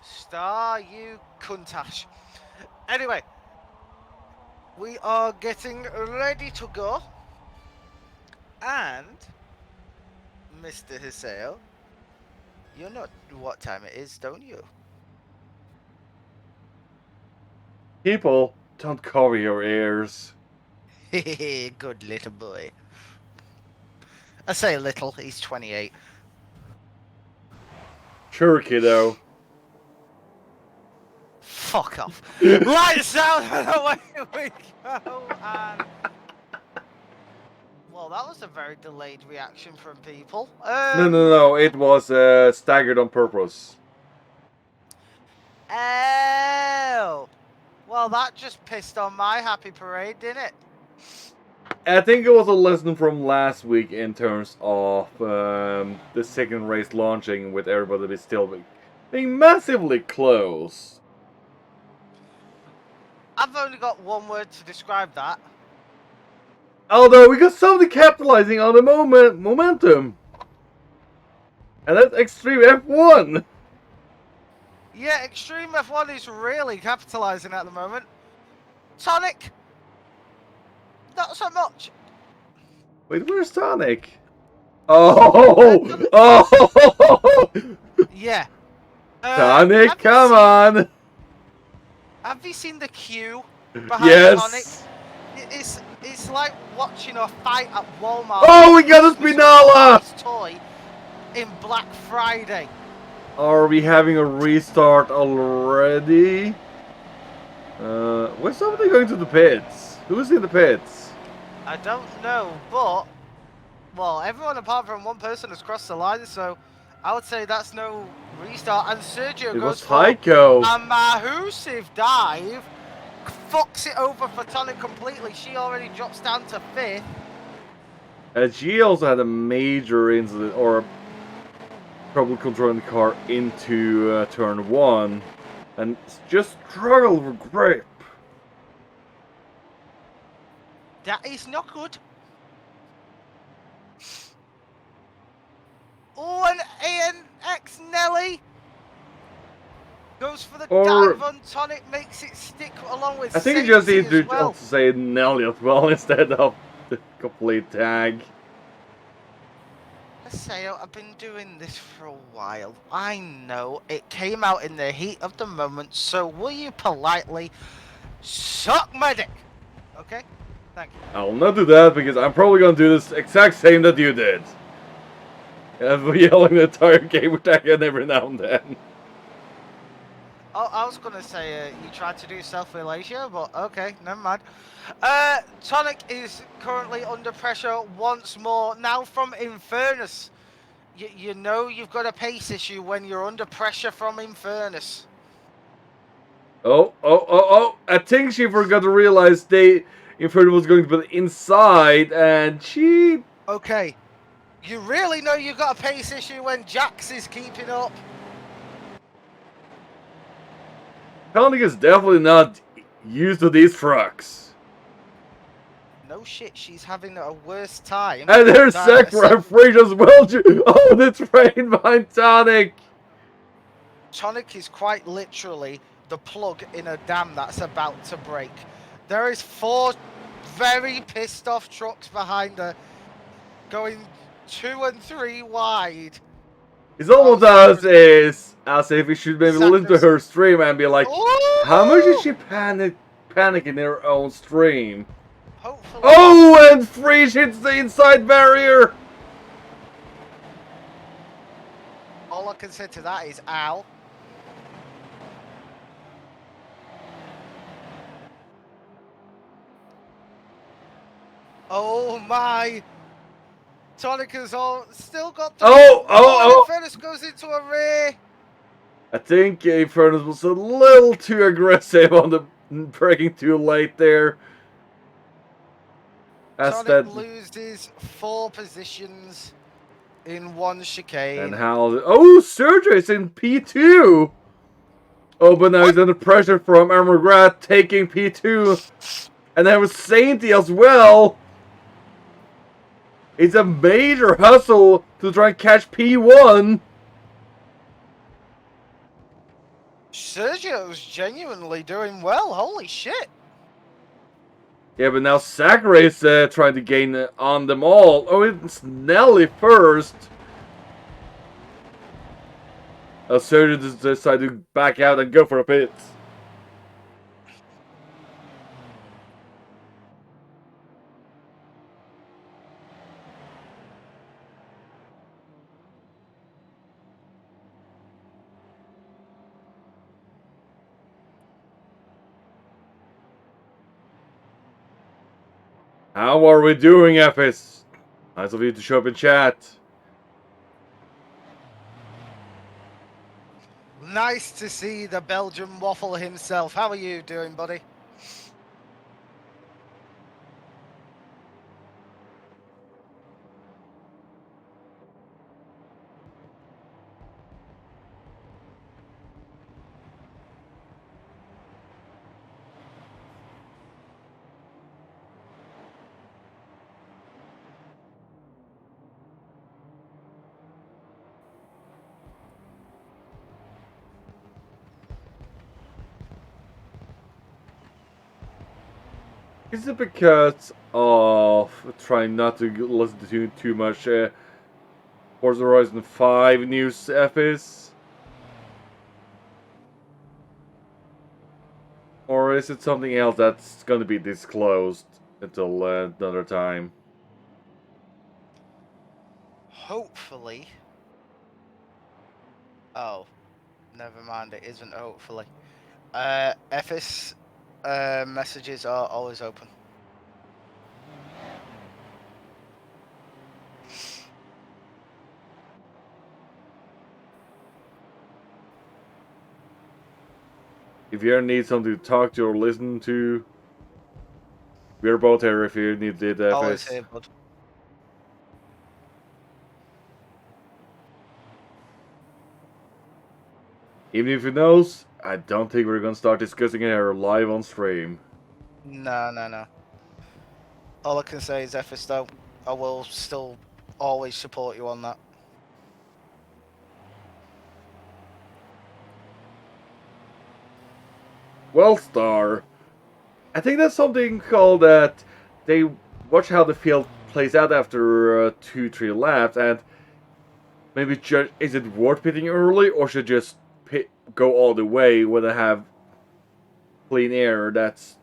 Star, you cuntash. Anyway, we are getting ready to go, and Mr. Hiseo, you know what time it is, don't you? People, don't cover your ears. Good little boy. I say little, he's 28. Sure, kiddo. Fuck off. Lights out and away we go. And... Well, that was a very delayed reaction from people. No. It was staggered on purpose. Oh. Well, that just pissed on my happy parade, didn't it? I think it was a lesson from last week in terms of the second race launching with everybody still being massively close. I've only got one word to describe that. Although we got somebody capitalizing on the momentum. And that's Extreme F1. Yeah, Extreme F1 is really capitalising at the moment. Tonic, not so much. Wait, where's Sonic? Oh! Yeah. Sonic, come on! Have you seen the queue behind Yes! Tonic? It's like watching a fight at Walmart. Oh, we got a Spinala! Toy in Black Friday. Are we having a restart already? Where's somebody going to the pits? Who's in the pits? I don't know, but well, everyone apart from one person has crossed the line, so I would say that's no restart. And Sergio goes for Heiko. a massive dive, fucks it over for Tonic completely. She already drops down to 5th. She also had a major incident or trouble controlling the car into turn 1 and just struggled with grip. That is not good. Oh, and next, Nelly. Goes for the Or dive on Tonic, makes it stick along with I think you safety just need as to well. also say Nelly as well instead of the complete tag. Say, I've been doing this for a while. I know it came out in the heat of the moment, so will you politely suck my dick? Okay? Thank you. I'll not do that because I'm probably gonna do this exact same that you did. And yelling the entire game with that every now and then. Oh, I was gonna say you tried to do self-elation, but okay, never mind. Tonic is currently under pressure once more, now from Infernus. You know you've got a pace issue when you're under pressure from Infernus. Oh. I think she forgot to realize Inferno was going to be inside and she... Okay. You really know you've got a pace issue when Jax is keeping up. Tonic is definitely not used to these trucks. No shit, she's having a worse time. And there's Sakura Freeze as well. Oh, the train behind Tonic. Tonic is quite literally the plug in a dam that's about to break. There is 4 very pissed off trucks behind her, going 2 and 3 wide. It's almost as if we should maybe listen to her stream and be like, ooh! How much did she panic in her own stream? Hopefully. Oh, and Freeze hits the inside barrier. All I can say to that is ow. Oh my! Tonic has still got the... Oh! Infernus goes into a rear! I think Infernus was a little too aggressive on the breaking too late there. Tonic loses 4 positions in 1 chicane. And how... Oh, Sergio is in P2! Oh, but now he's under pressure from Armorgrat taking P2. And then with Sainty as well. It's a major hustle to try and catch P1. Sergio's genuinely doing well. Holy shit. Yeah, but now Sakura is trying to gain on them all. Oh, it's Nelly first. Sergio just decided to back out and go for a pit. How are we doing, FS? Nice of you to show up in chat. Nice to see the Belgian waffle himself. How are you doing, buddy? Is it because of trying not to listen to too much Forza Horizon 5 news, FS? Or is it something else that's going to be disclosed until another time? Hopefully. Oh, never mind. It isn't hopefully. FS messages are always open. If you ever need something to talk to or listen to, we're both here if you need it, FS. Always here, bud. Even if he knows, I don't think we're gonna start discussing it here live on stream. No. All I can say is, FS, though, I will still always support you on that. Wellstar. I think that's something called that they watch how the field plays out after 2-3 laps, and maybe judge is it worth pitting early or should just go all the way when I have clean air that's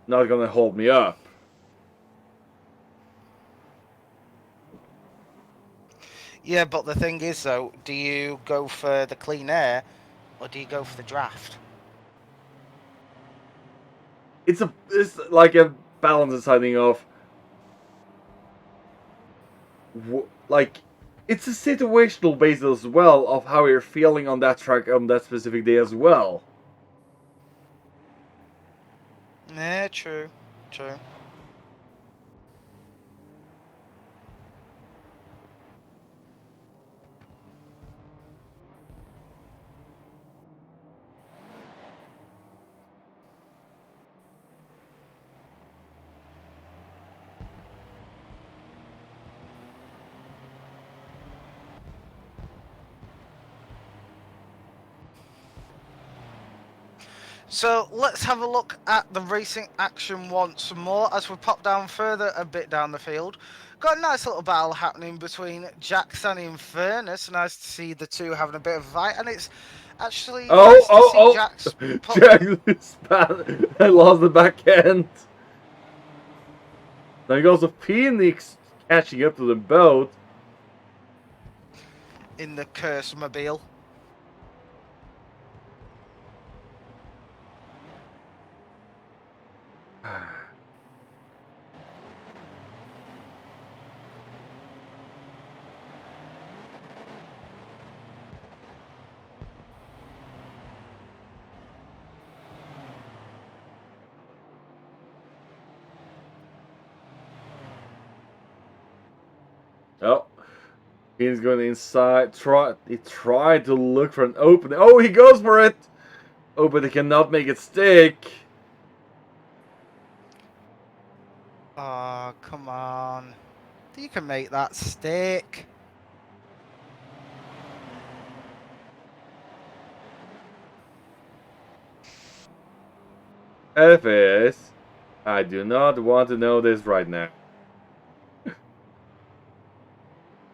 not gonna hold me up. Yeah, but the thing is, though, do you go for the clean air or do you go for the draft? It's like a balance deciding of like it's a situational basis as well of how you're feeling on that track on that specific day as well. Yeah, true, true. So let's have a look at the racing action once more as we pop down further a bit down the field. Got a nice little battle happening between Jackson and Furnace. Nice to see the two having a bit of a fight, and it's actually nice to see Jax. Jackson I lost the back end. Now you got also Phoenix catching up to the boat. In the curse mobile. Oh, he's going inside. He tried to look for an opening. Oh, he goes for it. Oh, but he cannot make it stick. Oh, come on. You can make that stick. FS, I do not want to know this right now.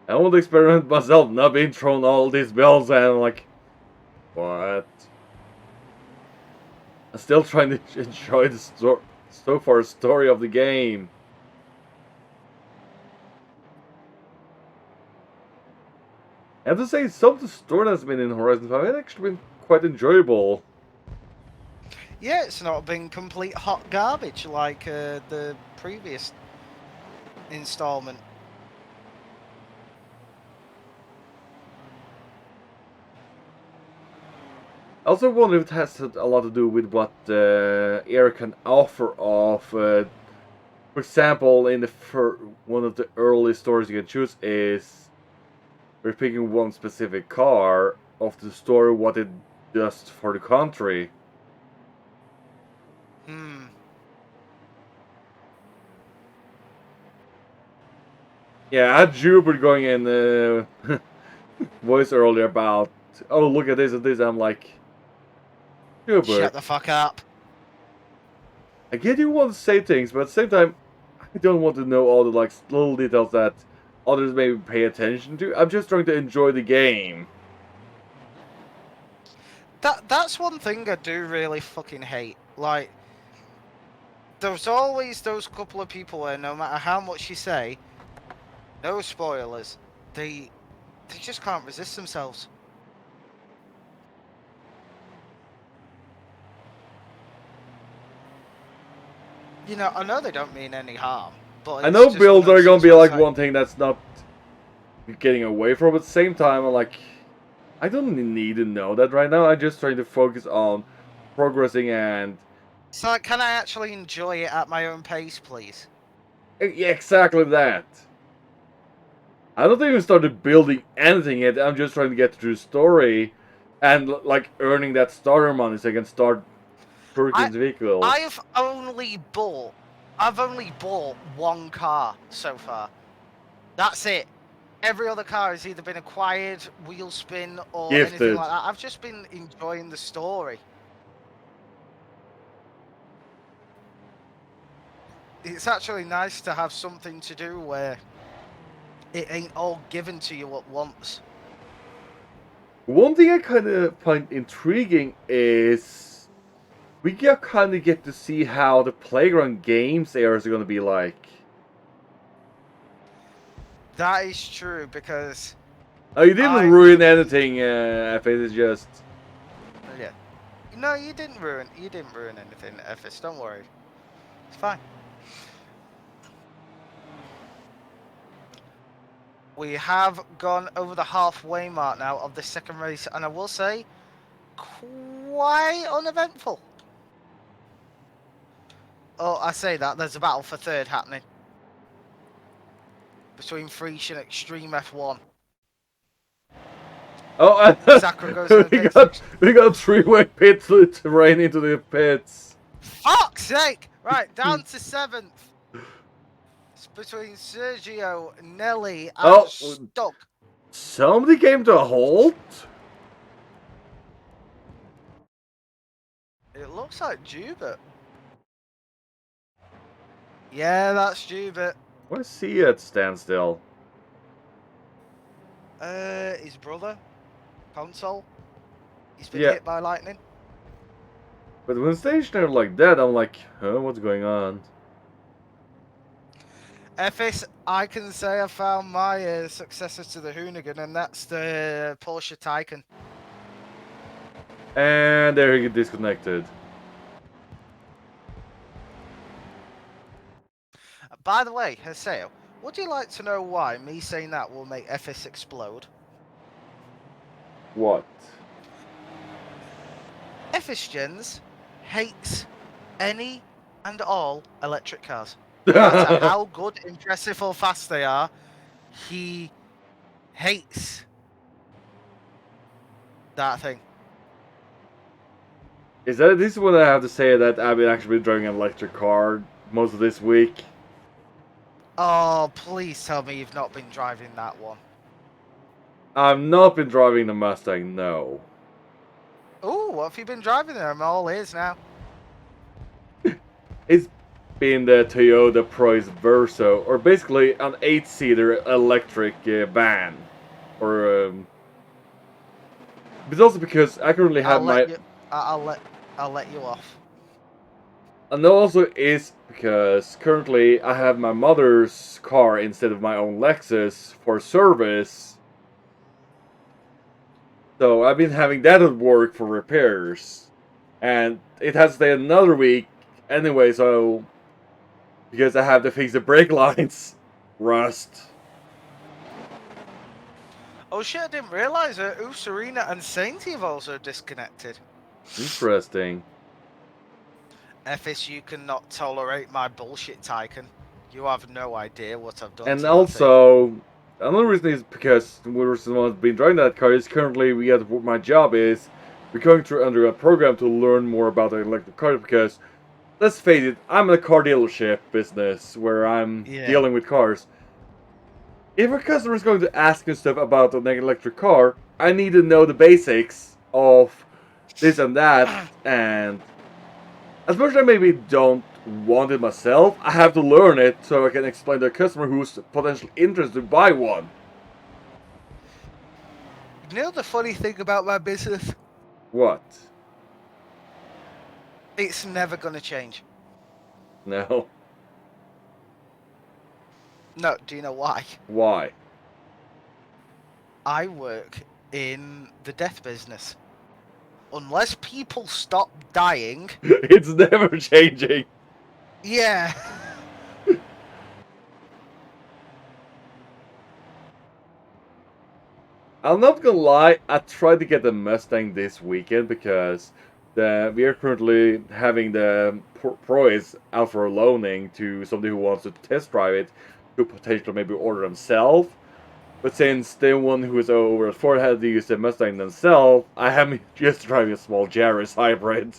I want to experiment myself, not being thrown all these bells, and I'm like, what? I'm still trying to enjoy the so far story of the game. I have to say, some of the story that's been in Horizon 5 has actually been quite enjoyable. Yeah, it's not been complete hot garbage like the previous installment. I also wonder if it has a lot to do with what Eric can offer of, for example, in the one of the early stories you can choose is we're picking one specific car of the story, what it does for the country. Yeah, I had Jupiter going in voice earlier about, oh, look at this and this. I'm like, Jupiter. Shut the fuck up. I get you want to say things, but at the same time, I don't want to know all the like little details that others may pay attention to. I'm just trying to enjoy the game. That's one thing I do really fucking hate. Like, there's always those couple of people where no matter how much you say, no spoilers, they just can't resist themselves. You know, I know they don't mean any harm, but I know it's just builds are gonna be like like, one thing that's not getting away from. At the same time, I'm like, I don't need to know that right now. I'm just trying to focus on progressing and. So can I actually enjoy it at my own pace, please? Yeah, exactly that. I don't even started building anything yet. I'm just trying to get through the story and like earning that starter money so I can start Perkins vehicles. I've only bought one car so far. That's it. Every other car has either been acquired, wheel spin, or Gifted. anything like that. I've just been enjoying the story. it's actually nice to have something to do where it ain't all given to you at once. One thing I kind of find intriguing is we kind of get to see how the playground games areas are going to be like. That is true because Oh, you didn't I'm ruin anything, F. It's just. yeah. No, you didn't ruin anything, Ephes. Don't worry. It's fine. We have gone over the halfway mark now of the second race, and I will say, quite uneventful. Oh, I say that, there's a battle for third happening. Between Freesh and Extreme F1. Oh, Sakura goes in the pits. we got three-way pits terrain into the pits. Fuck's sake! Right, down to 7th. It's between Sergio, Nelly, and Stuck. Somebody came to a halt? It looks like Jubert. Yeah, that's Jubert. Why is he at standstill? His brother, Console. He's been Yeah. hit by lightning. But when stationary like that, I'm like, huh, what's going on? FS, I can say I found my successor to the Hoonigan, and that's the Porsche Taycan. And there he get disconnected. By the way, Haseo, would you like to know why me saying that will make FS explode? What? FS Gens hates any and all electric cars. No matter how good, impressive, or fast they are, he hates that thing. This is what I have to say that I've been actually driving an electric car most of this week. Oh, please tell me you've not been driving that one. I've not been driving the Mustang, no. Oh, what have you been driving there? I'm all ears now. It's been the Toyota Prius Verso, or basically an 8-seater electric van. Or, but also because I currently have I'll let you off. And also is because currently I have my mother's car instead of my own Lexus for service. So I've been having that at work for repairs. And it has to stay another week anyway, so because I have to fix the brake lines. Rust. Oh shit, I didn't realise that Usarina and Sainty have also disconnected. Interesting. FSU cannot tolerate my bullshit, Tycoon. You have no idea what I've done. And to also, another reason is because we're the ones been driving that car is currently my job is we're going through under a program to learn more about the electric car because let's face it, I'm in a car dealership business where I'm dealing with cars. If a customer is going to ask me stuff about an electric car, I need to know the basics of this and that, and as much as I maybe don't want it myself, I have to learn it so I can explain to a customer who's potentially interested to buy one. You know the funny thing about my business? What? It's never gonna change. No. No, do you know why? Why? I work in the death business. Unless people stop dying... It's never changing. Yeah. I'm not gonna lie, I tried to get the Mustang this weekend because we are currently having the Prius out for loaning to somebody who wants to test drive it to potentially maybe order themselves. But since the one who is over at Ford had to use the Mustang themselves, I am just driving a small Yaris hybrid.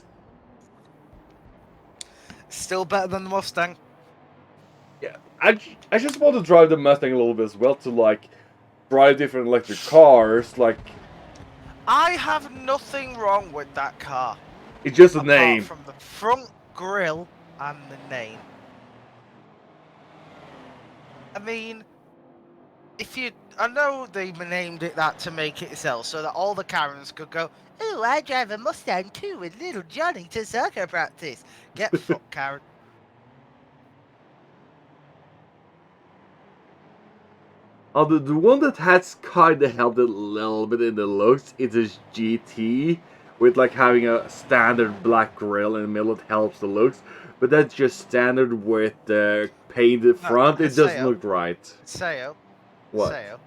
Still better than the Mustang. Yeah, I just want to drive the Mustang a little bit as well to like drive different electric cars. Like, I have nothing wrong with that car. it's just a name. Apart from the front grille and the name. I mean, I know they named it that to make it sell, so that all the Karens could go, "Oh, I drive a Mustang too with little Johnny to soccer practice." Get fucked, Karen. The one that has kind of helped a little bit in the looks is this GT, with like having a standard black grille in the middle. It helps the looks, but that's just standard with the painted No, front. It doesn't Haseo, look right. Haseo, What? Haseo.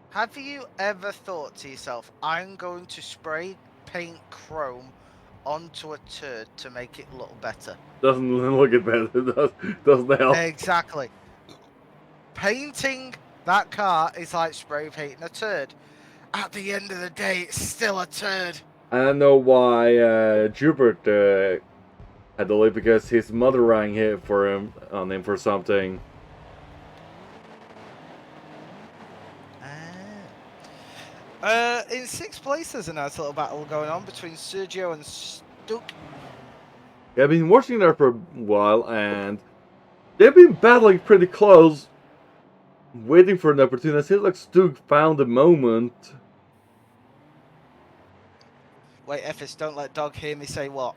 Have you ever thought to yourself, "I'm going to spray paint chrome onto a turd to make it look better"? Doesn't look it better. Doesn't help. Exactly. Painting that car is like spray painting a turd. At the end of the day, it's still a turd. I don't know why Jubert had to leave, because his mother rang him on him for something. In sixth place, there's a nice little battle going on between Sergio and Stuck. Yeah, I've been watching there for a while, and they've been battling pretty close, waiting for an opportunity. It seems like Stug found a moment. Wait, Ephes, don't let Dog hear me say what?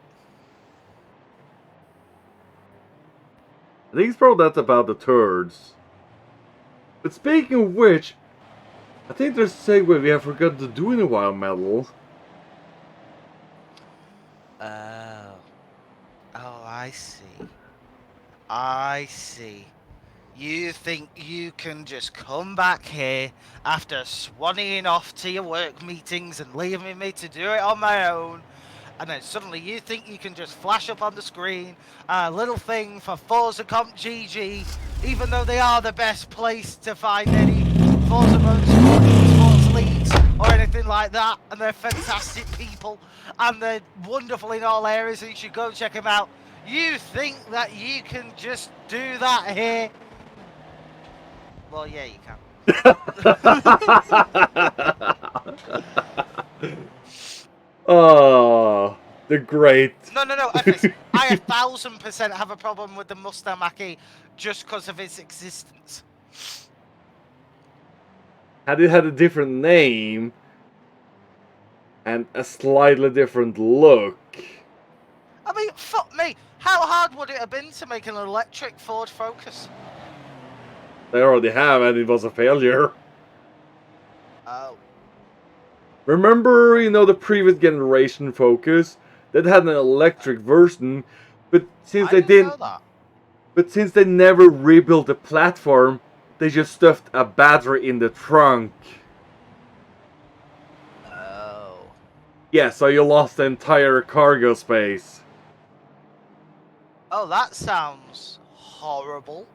I think it's probably that's about the turds. But speaking of which, I think there's a segue we have forgotten to do in a while, Metal. Oh. Oh, I see. I see. You think you can just come back here after swannying off to your work meetings and leaving me to do it on my own, and then suddenly you think you can just flash up on the screen a little thing for Forza Comp GG, even though they are the best place to find any Forza Motorsport sports leagues or anything like that, and they're fantastic people, and they're wonderful in all areas, and you should go check them out. You think that you can just do that here? Well, yeah, you can. Oh, the great. No, Ephes, I 1,000% have a problem with the Mustang Mach-E just because of its existence. Had it had a different name and a slightly different look. I mean, fuck me. How hard would it have been to make an electric Ford Focus? They already have, and it was a failure. Oh. Remember, the previous generation Focus that had an electric version, but since I didn't know that. but since they never rebuilt the platform, they just stuffed a battery in the trunk. Oh. Yeah, so you lost the entire cargo space. Oh, that sounds horrible.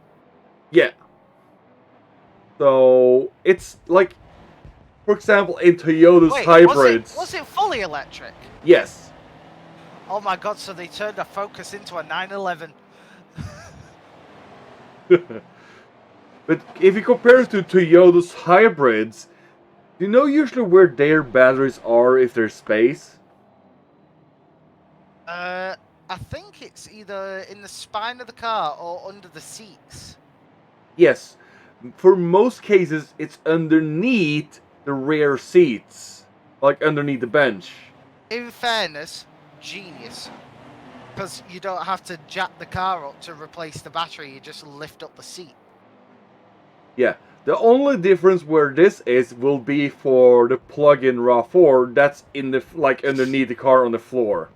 Yeah. So it's like, for example, in Toyota's Wait, hybrids. was it fully electric? Yes. Oh my god, so they turned a Focus into a 911. But if you compare it to Toyota's hybrids, do you know usually where their batteries are if there's space? I think it's either in the spine of the car or under the seats. Yes. For most cases, it's underneath the rear seats. Like underneath the bench. In fairness, genius. Because you don't have to jack the car up to replace the battery, you just lift up the seat. Yeah. The only difference where this will be for the plug-in RAV4 that's in the underneath the car on the floor.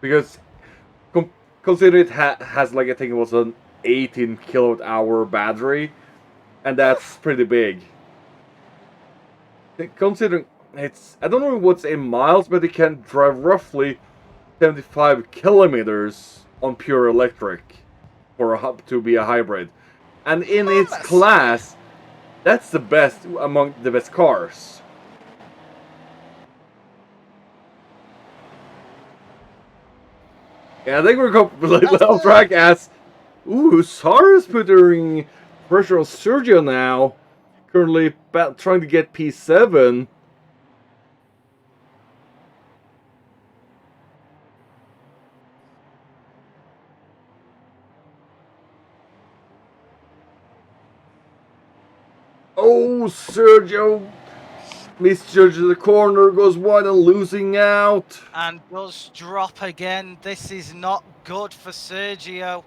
Because consider it has like, I think it was an 18 kilowatt hour battery, and that's pretty big. Considering I don't know what's in miles, but it can drive roughly 75 kilometers on pure electric to be a hybrid, and in its class, that's the best among the best cars. Yeah, I think we're completely off track as... Ooh, Sara's putting pressure on Sergio now. Currently trying to get P7. Sergio misjudges the corner, goes wide and losing out. And does drop again. This is not good for Sergio.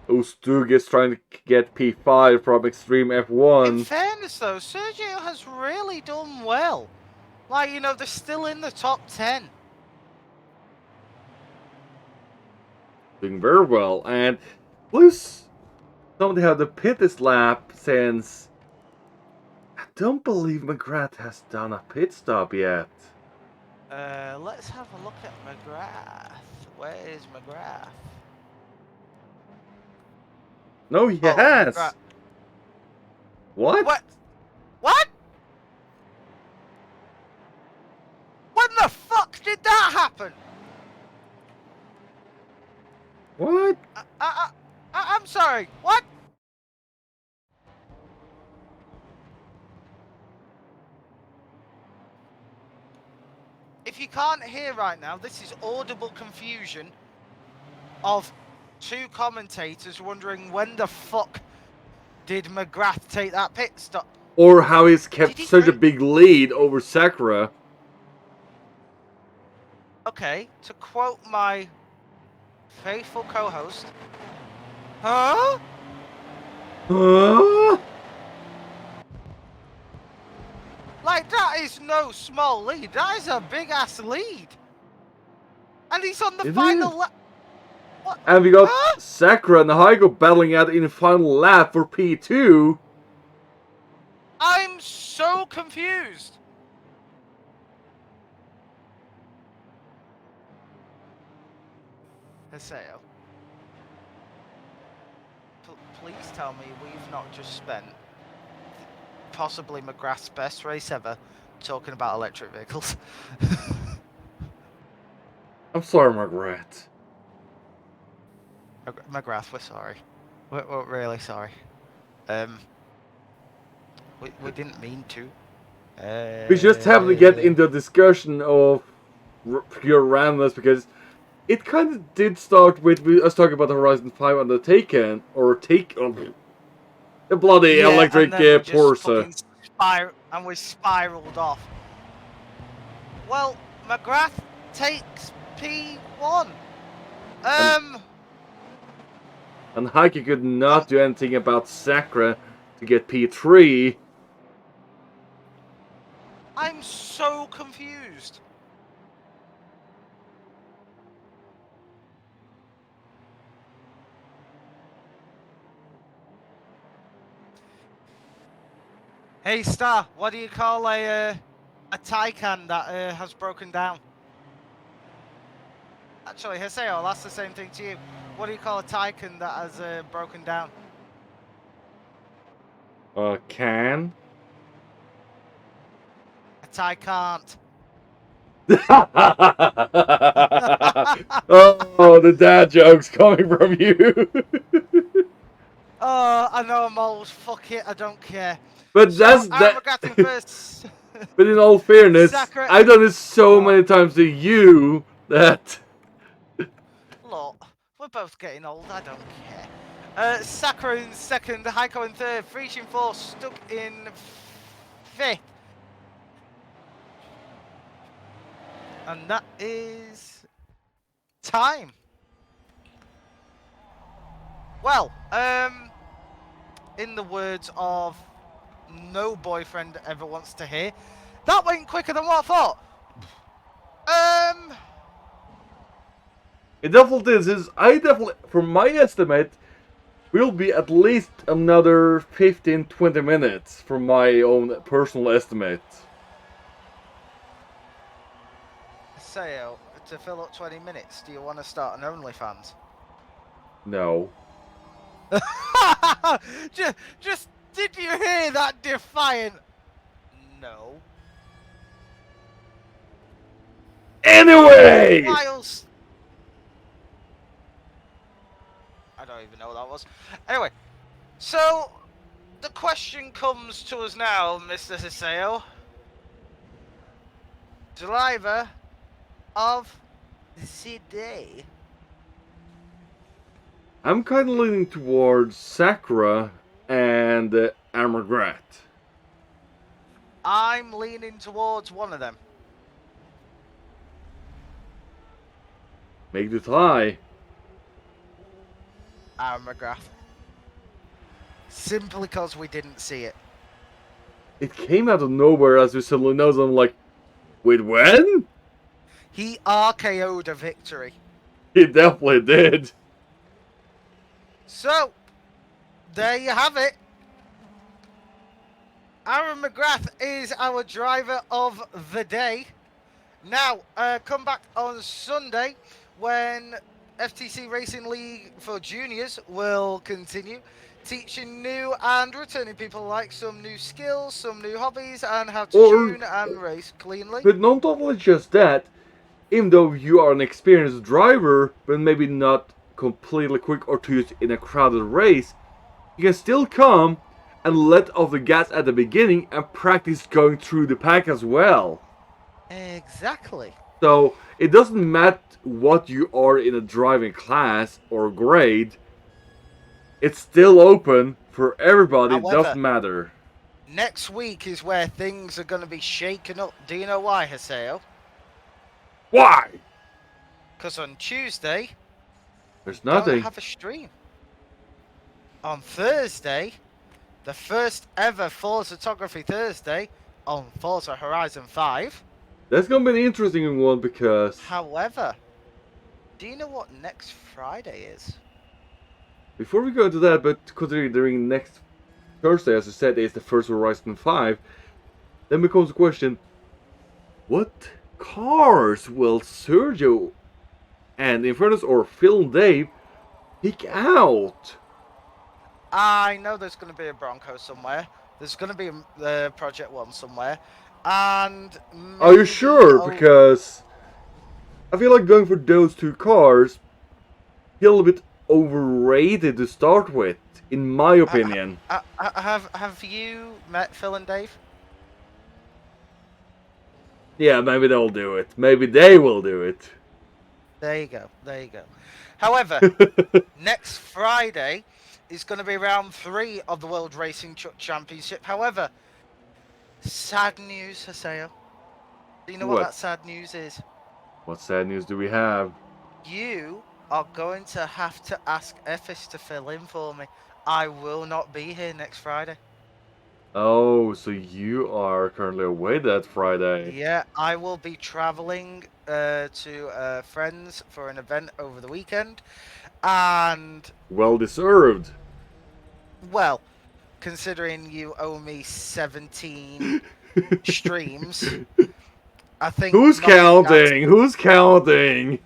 Stug is trying to get P5 from Extreme F1. In fairness, though, Sergio has really done well. Like, you know, they're still in the top 10. Doing very well. And plus, somebody had to pit this lap since I don't believe McGrath has done a pit stop yet. Let's have a look at McGrath. Where is McGrath? No, he has. McGrath. What? What? When the fuck did that happen? What? I'm sorry. What? If you can't hear right now, this is audible confusion of two commentators wondering when the fuck did McGrath take that pit stop. Or how he's kept such a big lead over Sakura. Okay, to quote my faithful co-host. Huh? Huh? Like, that is no small lead. That is a big-ass lead. And he's on the final lap. And we got Sakura and Haigo battling out in the final lap for P2. I'm so confused. Haseo, please tell me we've not just spent possibly McGrath's best race ever talking about electric vehicles. I'm sorry, McGrath. McGrath, we're sorry. We're really sorry. We didn't mean to. We just have to get into a discussion of pure randomness because it kind of did start with us talking about the Horizon 5 on the Taken, or the bloody electric Porsche. And we spiraled off. Well, McGrath takes P1. And Heike could not do anything about Sakura to get P3. I'm so confused. Hey Star, what do you call a Taycan that has broken down? Actually, Haseo, I'll ask the same thing to you. What do you call a Taycan that has broken down? Can? A Taycan't. Oh, the dad joke's coming from you. Oh, I know I'm old. Fuck it, I don't care. But so, that's that. First. But in all fairness, Sakura, I've done this so many times to you that. Look, we're both getting old. I don't care. Sakura in second, Heiko in third, Freezing fourth, stuck in fifth. And that is time. Well, in the words of no boyfriend ever wants to hear, that went quicker than what I thought. It definitely is. I definitely, from my estimate, will be at least another 15-20 minutes from my own personal estimate. Sayo, to fill up 20 minutes, do you want to start an OnlyFans? No. just did you hear that defiant? No. Anyway! Miles. I don't even know what that was. Anyway, so the question comes to us now, Mr. Hiseo. Driver of the day. I'm kind of leaning towards Sakura and McGrath. I'm leaning towards one of them. Make the tie. Aaron McGrath. Simply because we didn't see it. It came out of nowhere as we suddenly noticed. I'm like, wait, when? He RKO'd a victory. He definitely did. So, there you have it. Aaron McGrath is our driver of the day. Now, come back on Sunday when FTC Racing League for Juniors will continue teaching new and returning people like some new skills, some new hobbies, and how to tune and race cleanly. But not only just that, even though you are an experienced driver, but maybe not completely quick or to use in a crowded race, you can still come and let off the gas at the beginning and practice going through the pack as well. Exactly. So it doesn't matter what you are in a driving class or grade, it's still open for everybody. However, it doesn't matter. Next week is where things are going to be shaken up. Do you know why, Haseo? Why? Because on Tuesday, there's nothing. Don't have a stream. On Thursday, the first ever Forza Photography Thursday on Forza Horizon 5. That's going to be an interesting one because... However, do you know what next Friday is? Before we go into that, but considering next Thursday, as I said, is the first Horizon 5, then becomes the question, what cars will Sergio and Infernus or Phil and Dave pick out? I know there's going to be a Bronco somewhere. There's going to be the Project 1 somewhere. And are you sure? Because I feel like going for those two cars is a little bit overrated to start with, in my opinion. Have you met Phil and Dave? Yeah, maybe they'll do it. Maybe they will do it. There you go. There you go. However, next Friday is going to be round 3 of the World Racing Truck Championship. However, sad news, Haseo. Do you know what that sad news is? What sad news do we have? You are going to have to ask Effis to fill in for me. I will not be here next Friday. Oh, so you are currently away that Friday. Yeah, I will be traveling to friends for an event over the weekend. And... well deserved. Well, considering you owe me 17 streams, I think... Who's counting? Who's counting?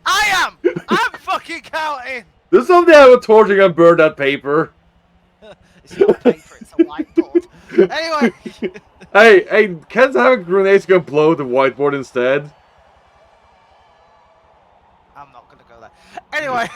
I am! I'm fucking counting! There's something I have a torch and burn that paper. It's not paper, it's a whiteboard. Anyway. hey, can't have grenades go blow the whiteboard instead? I'm not gonna go there. Anyway,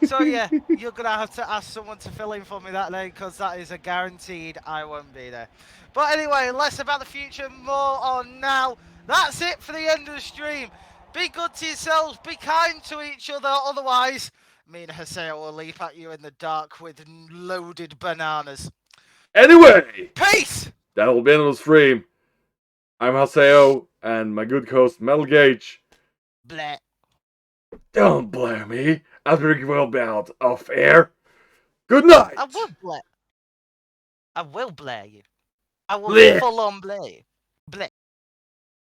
so yeah, you're gonna have to ask someone to fill in for me that day because that is a guaranteed I won't be there. But anyway, less about the future, more on now. That's it for the end of the stream. Be good to yourselves, be kind to each other, otherwise me and Haseo will leap at you in the dark with loaded bananas. Anyway! Peace! That'll be another stream. I'm Haseo, and my good host, Metal Gage. Bleh. Don't blare me after you will be out off air. Good night! I will blare. I will blare you. I will full on blare you.